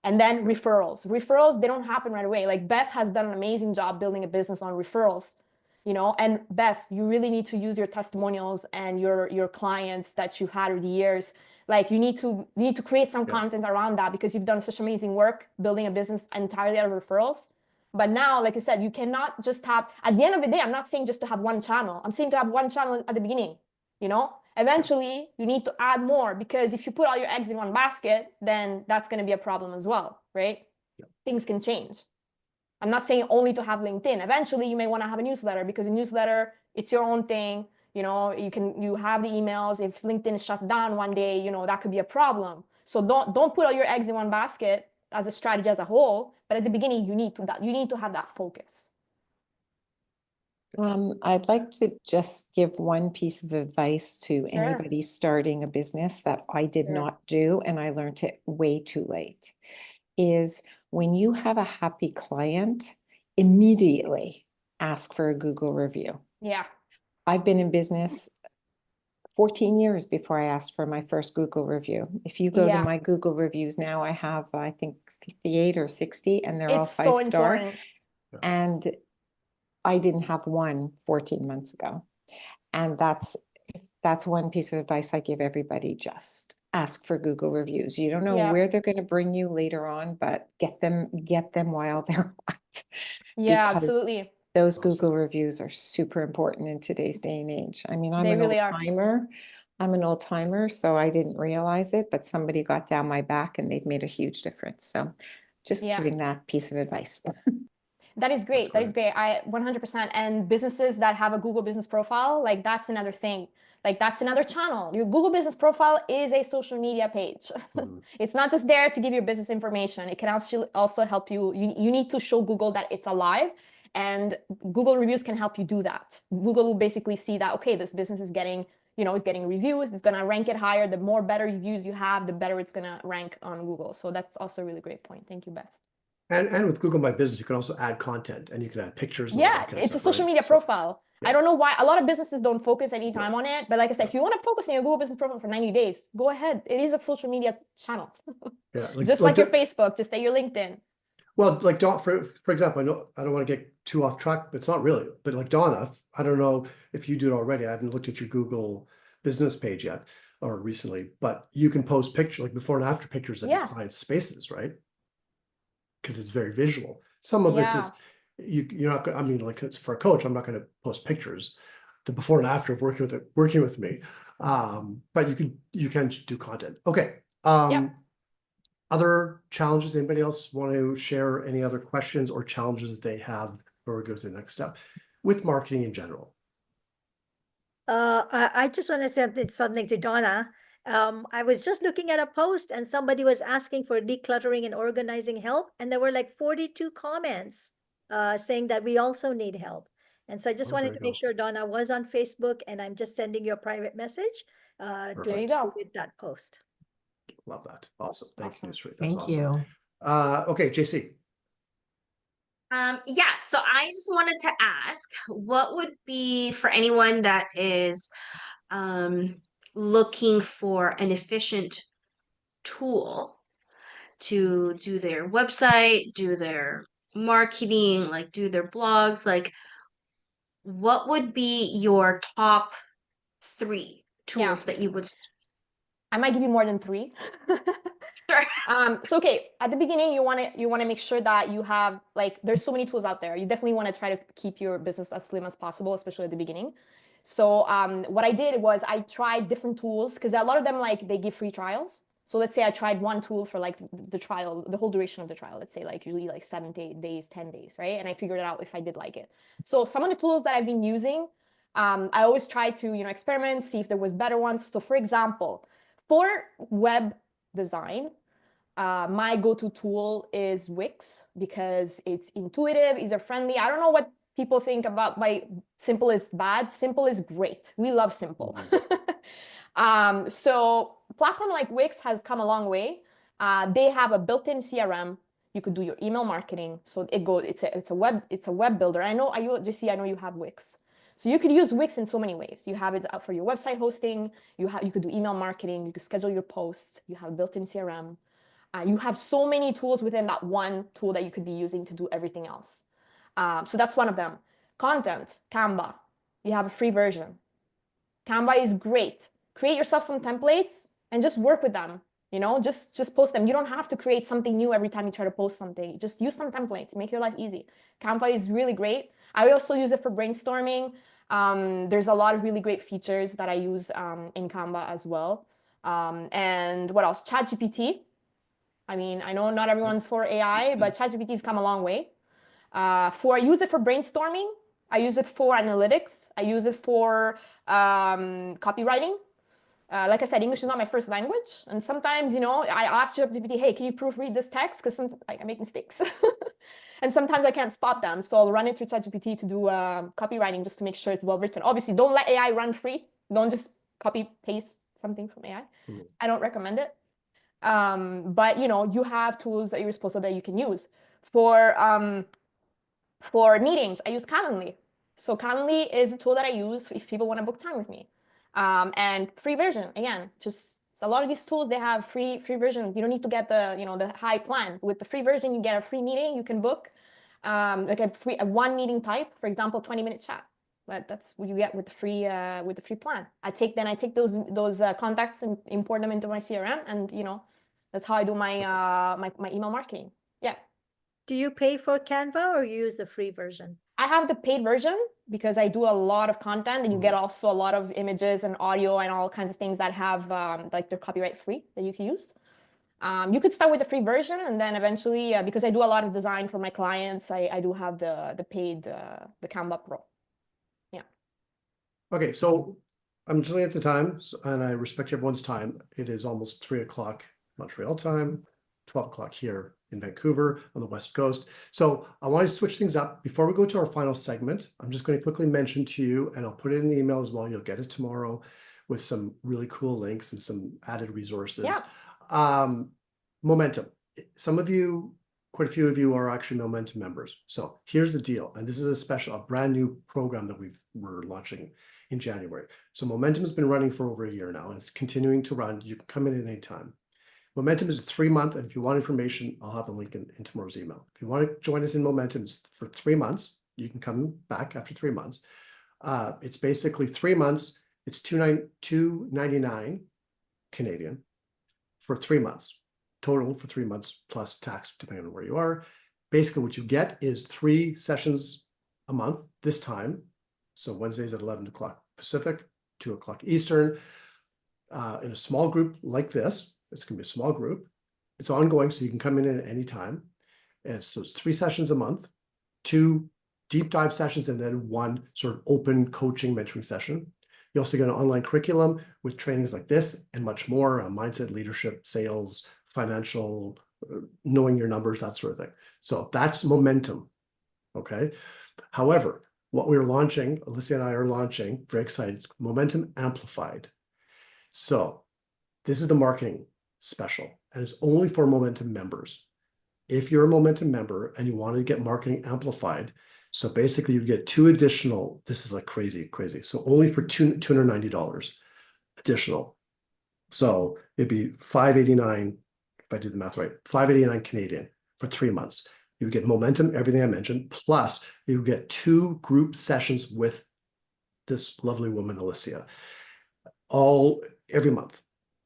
And then referrals. Referrals, they don't happen right away. Like Beth has done an amazing job building a business on referrals, you know, and Beth, you really need to use your testimonials and your clients that you've had over the years. Like you need to create some content around that because you've done such amazing work building a business entirely out of referrals. But now, like I said, you cannot just have, at the end of the day, I'm not saying just to have one channel. I'm saying to have one channel at the beginning, you know? Eventually, you need to add more because if you put all your eggs in one basket, then that's going to be a problem as well, right? Things can change. I'm not saying only to have LinkedIn. Eventually, you may want to have a newsletter because a newsletter, it's your own thing. You know, you have the emails. If LinkedIn is shut down one day, you know, that could be a problem. So don't put all your eggs in one basket as a strategy as a whole. But at the beginning, you need to have that focus. I'd like to just give one piece of advice to Sure. anybody starting a business that I did Sure. not do, and I learned it way too late, is when you have a happy client, immediately ask for a Google review. Yeah. I've been in business 14 years before I asked for my first Google review. If you go to Yeah. my Google reviews now, I have, I think, 58 or 60, and they're all It's so 5-star. important. And I didn't have one 14 months ago. And that's one piece of advice I give everybody. Just ask for Google reviews. You don't know Yeah. where they're going to bring you later on, but get them while they're hot. Yeah, Because absolutely. those Google reviews are super important in today's day and age. I mean, I'm They an really are. old timer, so I didn't realize it, but somebody got down my back and they've made a huge difference. So just Yeah. giving that piece of advice. That is great. That is great. I 100%. And businesses that have a Google business profile, like that's another thing. Like that's another channel. Your Google business profile is a social media page. It's not just there to give your business information. It can also help you. You need to show Google that it's alive, and Google reviews can help you do that. Google will basically see that, okay, this business is getting, is getting reviews. It's going to rank it higher. The more better reviews you have, the better it's going to rank on Google. So that's also a really great point. Thank you, Beth. And with Google My Business, you can also add content and you can add pictures. And all Yeah, that kind of it's a stuff, social right? media profile. yeah. I don't know why a lot of businesses don't focus any time on it, but like I said, if you want to focus on your Google business profile for 90 days, go ahead. It is a social media channel. Yeah, Just like your Facebook, just say your LinkedIn. Well, like for example, I don't want to get too off track, but it's not really. But like Donna, I don't know if you do it already. I haven't looked at your Google business page yet or recently, but you can post pictures, like before and after pictures of your clients' spaces, right? Because it's very visual. Some of this is you're not gonna, I mean, like it's for a coach, I'm not going to post pictures the before and after of working with me. But you can do content. Okay. Other challenges, anybody else want to share any other questions or challenges that they have before we go to the next step with marketing in general? I just want to say something to Donna. I was just looking at a post and somebody was asking for decluttering and organizing help, and there were like 42 comments saying that we also need help. And so I just wanted to make sure Donna was on Facebook, and I'm just sending you a private message to with that post. Love that. Awesome. Thank you, Ms. That's Thank awesome. you. Okay, JC. Yeah, so I just wanted to ask, what would be for anyone that is looking for an efficient tool to do their website, do their marketing, like do their blogs, like what would be your top 3 tools that you would I might give you more than 3. Sure. So okay, at the beginning, you want to make sure that you have, like, there's so many tools out there. You definitely want to try to keep your business as slim as possible, especially at the beginning. So what I did was I tried different tools, because a lot of them, like, they give free trials. So let's say I tried one tool for like the trial, the whole duration of the trial. Let's say like usually like 7 to 8 days, 10 days, right? And I figured out if I did like it. So some of the tools that I've been using, I always try to, experiment, see if there was better ones. So for example, for web design, my go-to tool is Wix, because it's intuitive, user-friendly. I don't know what people think about by simple is bad. Simple is great. We love simple. So platform like Wix has come a long way. They have a built-in CRM. You could do your email marketing. So it's a web builder. I know JC, I know you have Wix. So you could use Wix in so many ways. You have it for your website hosting. You could do email marketing. You could schedule your posts. You have a built-in CRM. You have so many tools within that one tool that you could be using to do everything else. So that's one of them. Content, Canva. You have a free version. Canva is great. Create yourself some templates and just work with them. Just post them. You don't have to create something new every time you try to post something. Just use some templates. Make your life easy. Canva is really great. I also use it for brainstorming. There's a lot of really great features that I use in Canva as well. And what else? ChatGPT. I mean, I know not everyone's for AI, but ChatGPT's come a long way. I use it for brainstorming. I use it for analytics. I use it for copywriting. Like I said, English is not my first language. And sometimes, I ask ChatGPT, hey, can you proofread this text? Because I make mistakes. And sometimes I can't spot them. So I'll run it through ChatGPT to do copywriting just to make sure it's well written. Obviously, don't let AI run free. Don't just copy paste something from AI. I don't recommend it. But you have tools at your disposal that you can use. For meetings, I use Calendly. So Calendly is a tool that I use if people want to book time with me. And free version, again, just a lot of these tools, they have free version. You don't need to get the high plan. With the free version, you get a free meeting. You can book like a one meeting type, for example, 20-minute chat. But that's what you get with the free plan. I take those contacts and import them into my CRM, and that's how I do my my email marketing. Yeah. Do you pay for Canva or you use the free version? I have the paid version because I do a lot of content, and you get also a lot of images and audio and all kinds of things that have like they're copyright free that you can use. You could start with the free version, and then eventually, because I do a lot of design for my clients, I do have the paid the Canva Pro. Okay, so I'm just looking at the time, and I respect everyone's time. It is almost 3 o'clock Montreal time, 12 o'clock here in Vancouver on the West Coast. So I want to switch things up. Before we go to our final segment, I'm just going to quickly mention to you, and I'll put it in the email as well. You'll get it tomorrow with some really cool links and some added resources. Yeah. Momentum. Some of you, quite a few of you are actually Momentum members. So here's the deal. And this is a brand new program that we're launching in January. So Momentum has been running for over a year now, and it's continuing to run. You can come in at any time. Momentum is a 3-month, and if you want information, I'll have a link in tomorrow's email. If you want to join us in Momentum, it's for 3 months. You can come back after 3 months. It's basically 3 months. It's $299 Canadian for 3 months. Total for 3 months plus tax, depending on where you are. Basically, what you get is 3 sessions a month this time. So Wednesdays at 11 o'clock Pacific, 2 o'clock Eastern, in a small group like this. It's going to be a small group. It's ongoing, so you can come in at any time. And so it's 3 sessions a month, 2 deep dive sessions, and then 1 sort of open coaching mentoring session. You also get an online curriculum with trainings like this and much more, mindset, leadership, sales, financial, knowing your numbers, that sort of thing. So that's Momentum, okay? However, what we're launching, Alessia and I are launching, very excited, Momentum Amplified. So this is the marketing special, and it's only for Momentum members. If you're a Momentum member and you want to get marketing amplified, so basically you get 2 additional, this is like crazy. So only for $290 additional. So it'd be $589, if I do the math right, $589 Canadian for 3 months. You get momentum, everything I mentioned, plus you get 2 group sessions with this lovely woman, Alessia, all every month.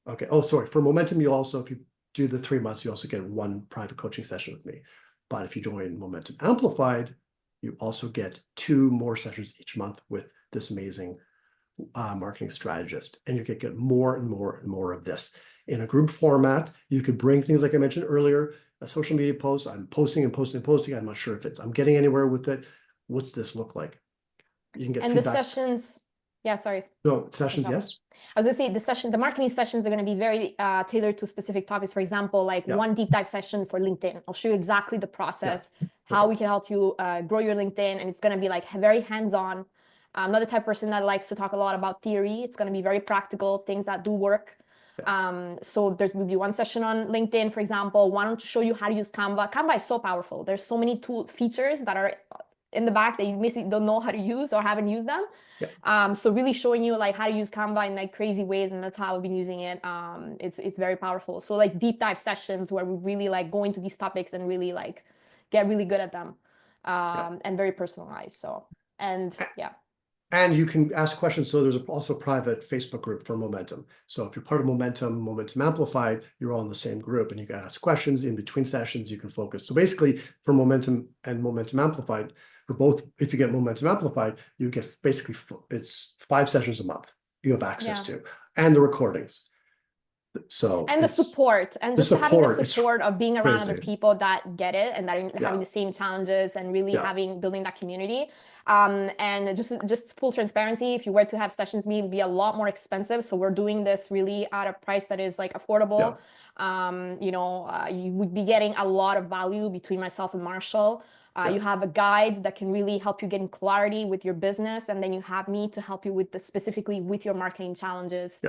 Okay. Oh, sorry. For momentum, you also, if you do the 3 months, you also get 1 private coaching session with me. But if you join Momentum Amplified, you also get 2 more sessions each month with this amazing marketing strategist, and you can get more and more and more of this in a group format. You could bring things like I mentioned earlier, a social media post. I'm posting and posting and posting. I'm not sure if I'm getting anywhere with it. What's this look like? You can get And feedback. the sessions, yeah, sorry. No, sessions, yes. I was gonna say the marketing sessions are gonna be very tailored to specific topics. For example, like one deep dive session for LinkedIn. I'll show you exactly the process, how we can help you grow your LinkedIn, and it's gonna be like very hands-on. I'm not the type of person that likes to talk a lot about theory. It's gonna be very practical, things that do work. So there's will be one session on LinkedIn, for example. Why don't you show you how to use Canva? Canva is so powerful. There's so many features that are in the back that you basically don't know how to use or haven't used them. So really showing you like how to use Canva in like crazy ways, and that's how I've been using it. It's very powerful. So like deep dive sessions where we really like go into these topics and really like get really good at them, and very personalized. So And you can ask questions. So there's also a private Facebook group for Momentum. So if you're part of Momentum Amplified, you're all in the same group, and you can ask questions in between sessions. You can focus. So basically, for Momentum and Momentum Amplified, for both, if you get Momentum Amplified, you get basically it's 5 sessions a month you have access to, and the recordings. So and the support, and just having the support of being around other people that get it and that are having the same challenges, and really building that community. And just full transparency, if you were to have sessions with me, it'd be a lot more expensive. So we're doing this really at a price that is like affordable. You would be getting a lot of value between myself and Marshall. You have a guide that can really help you get in clarity with your business, and then you have me to help you with specifically with your marketing challenges.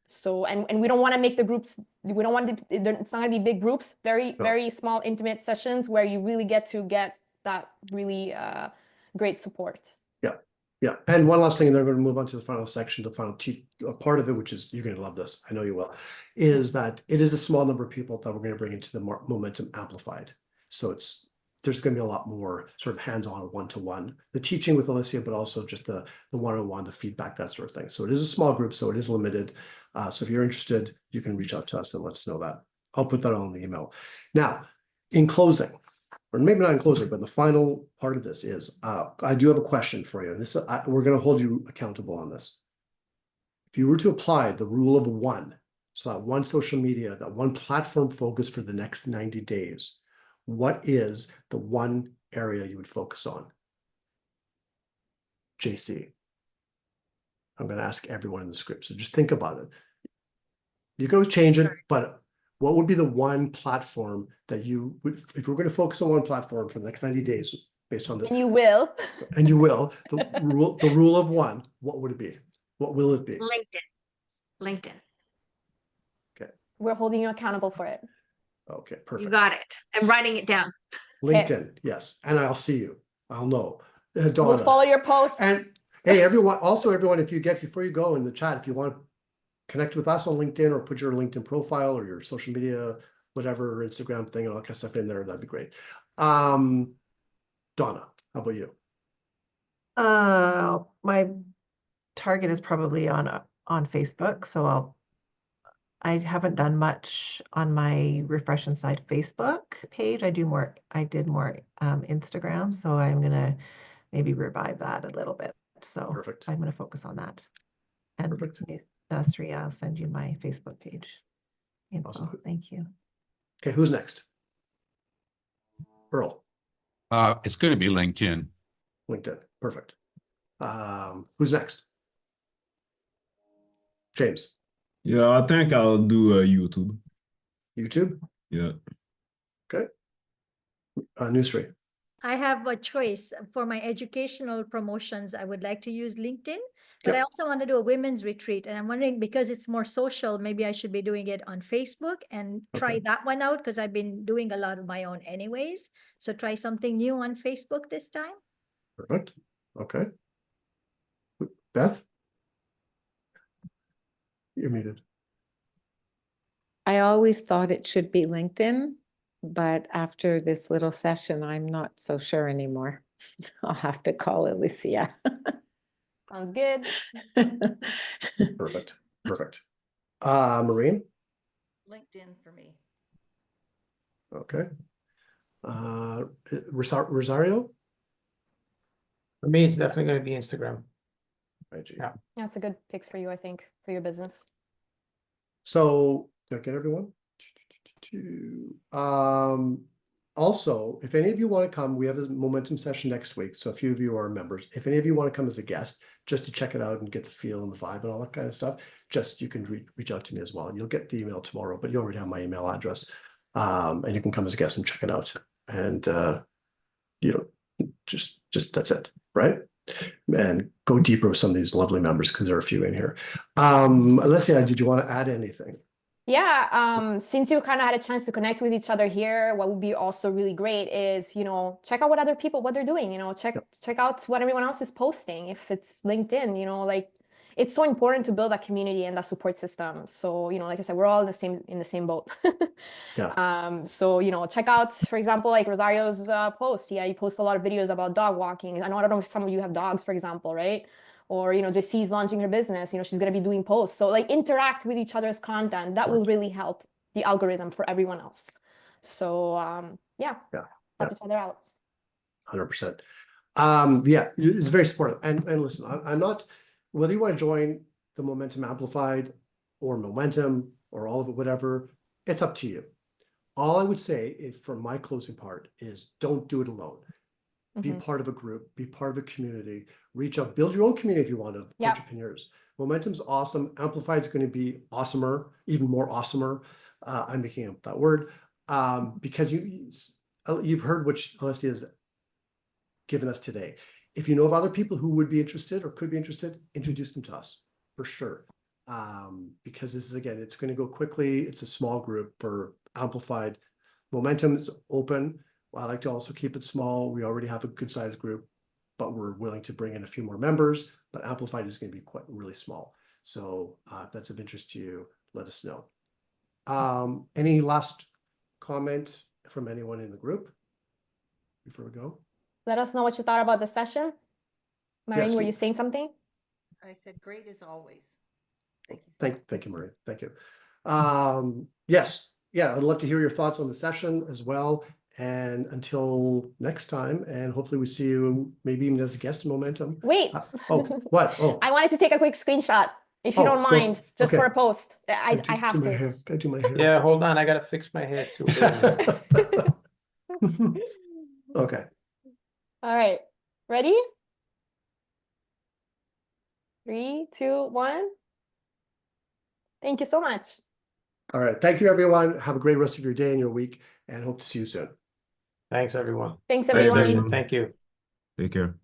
So and we don't want to make the groups, we don't want to, it's not going to be big groups, very small intimate sessions where you really get that really great support. Yeah. And one last thing, and then we're going to move on to the final section, the final part of it, which is, you're going to love this, I know you will, is that it is a small number of people that we're going to bring into the Momentum Amplified. So there's going to be a lot more sort of hands-on, one-to-one, the teaching with Alessia, but also just the one-on-one, the feedback, that sort of thing. So it is a small group, so it is limited. So if you're interested, you can reach out to us and let us know that. I'll put that on the email. Now, in closing, or maybe not in closing, but the final part of this is, I do have a question for you. And this, we're going to hold you accountable on this. If you were to apply the rule of 1, so that one social media, that one platform focus for the next 90 days, what is the one area you would focus on? JC. I'm going to ask everyone in the script, so just think about it. You can always change it, but what would be the one platform that you would, if we're going to focus on one platform for the next 90 days, based on the— And you will. And you will. The rule of 1, what would it be? What will it be? LinkedIn. Okay. We're holding you accountable for it. Okay, perfect. You got it. I'm writing it down. LinkedIn, yes. And I'll see you. I'll know. Donna. We'll follow your posts. And hey, everyone, if you get, before you go in the chat, if you want to connect with us on LinkedIn or put your LinkedIn profile or your social media, whatever, Instagram thing, and all that kind of stuff in there, that'd be great. Donna, how about you? My target is probably on Facebook, so I haven't done much on my Refresh Inside Facebook page. I did more Instagram, so I'm gonna maybe revive that a little bit. So perfect. I'm gonna focus on that. And Sri, I'll send you my Facebook page info. Awesome. Thank you. Okay, who's next? Earl. It's going to be LinkedIn. LinkedIn, perfect. Who's next? James. Yeah, I think I'll do YouTube. YouTube? Yeah. Okay. Nusri. I have a choice for my educational promotions. I would like to use LinkedIn, but I also want to do a women's retreat. And I'm wondering, because it's more social, maybe I should be doing it on Facebook and try that one out, because I've been doing a lot of my own anyways. So try something new on Facebook this time. Perfect. Okay. Beth? You're muted. I always thought it should be LinkedIn, but after this little session, I'm not so sure anymore. I'll have to call Alessia. Sounds good. Perfect. Perfect. Maureen? LinkedIn for me. Okay. Rosario? For me, it's definitely going to be Instagram. IG. Yeah. That's a good pick for you, I think, for your business. So, did I get everyone? Also, if any of you want to come, we have a momentum session next week. So a few of you are members. If any of you want to come as a guest, just to check it out and get the feel and the vibe and all that kind of stuff, just you can reach out to me as well. You'll get the email tomorrow, but you already have my email address. And you can come as a guest and check it out. And you know, just that's it, right? And go deeper with some of these lovely members because there are a few in here. Alessia, did you want to add anything? Yeah, since you kind of had a chance to connect with each other here, what would be also really great is, you know, check out what other people, what they're doing, you know, check out what everyone else is posting. If it's LinkedIn, you know, like it's so important to build that community and that support system. So, you know, like I said, we're all in the same boat. So, you know, check out, for example, like Rosario's posts. Yeah, he posts a lot of videos about dog walking. I don't know if some of you have dogs, for example, right? Or, you know, JC's launching her business, you know, she's going to be doing posts. So like interact with each other's content. That will really help the algorithm for everyone else. So help each other out. 100%. Yeah, it's very supportive. And listen, I'm not, whether you want to join the Momentum Amplified or Momentum or all of it, whatever, it's up to you. All I would say for my closing part is don't do it alone. Be part of a group, be part of a community, reach out, build your own community if you want to, entrepreneurs. Momentum's awesome. Amplified is going to be awesomer, even more awesomer. I'm making up that word because you've heard what Alessia has given us today. If you know of other people who would be interested or could be interested, introduce them to us for sure. Because this is, again, it's going to go quickly. It's a small group for Amplified. Momentum is open. I like to also keep it small. We already have a good sized group, but we're willing to bring in a few more members, but Amplified is going to be really small. So if that's of interest to you, let us know. Any last comment from anyone in the group before we go? Let us know what you thought about the session. Maureen, were you saying something? I said, great as always. Thank you. Thank you, Maureen. Thank you. Yes. Yeah, I'd love to hear your thoughts on the session as well. And until next time, and hopefully we see you maybe even as a guest in Momentum. Wait. What? Oh, I wanted to take a quick screenshot, if you don't mind, just for a post. I have to. Gotta do my hair. Yeah, hold on. I got to fix my hair too. Okay. All right. Ready? 3, 2, 1. Thank you so much. All right. Thank you, everyone. Have a great rest of your day and your week, and hope to see you soon. Thanks, everyone. Thanks, everyone. Thank you. Take care.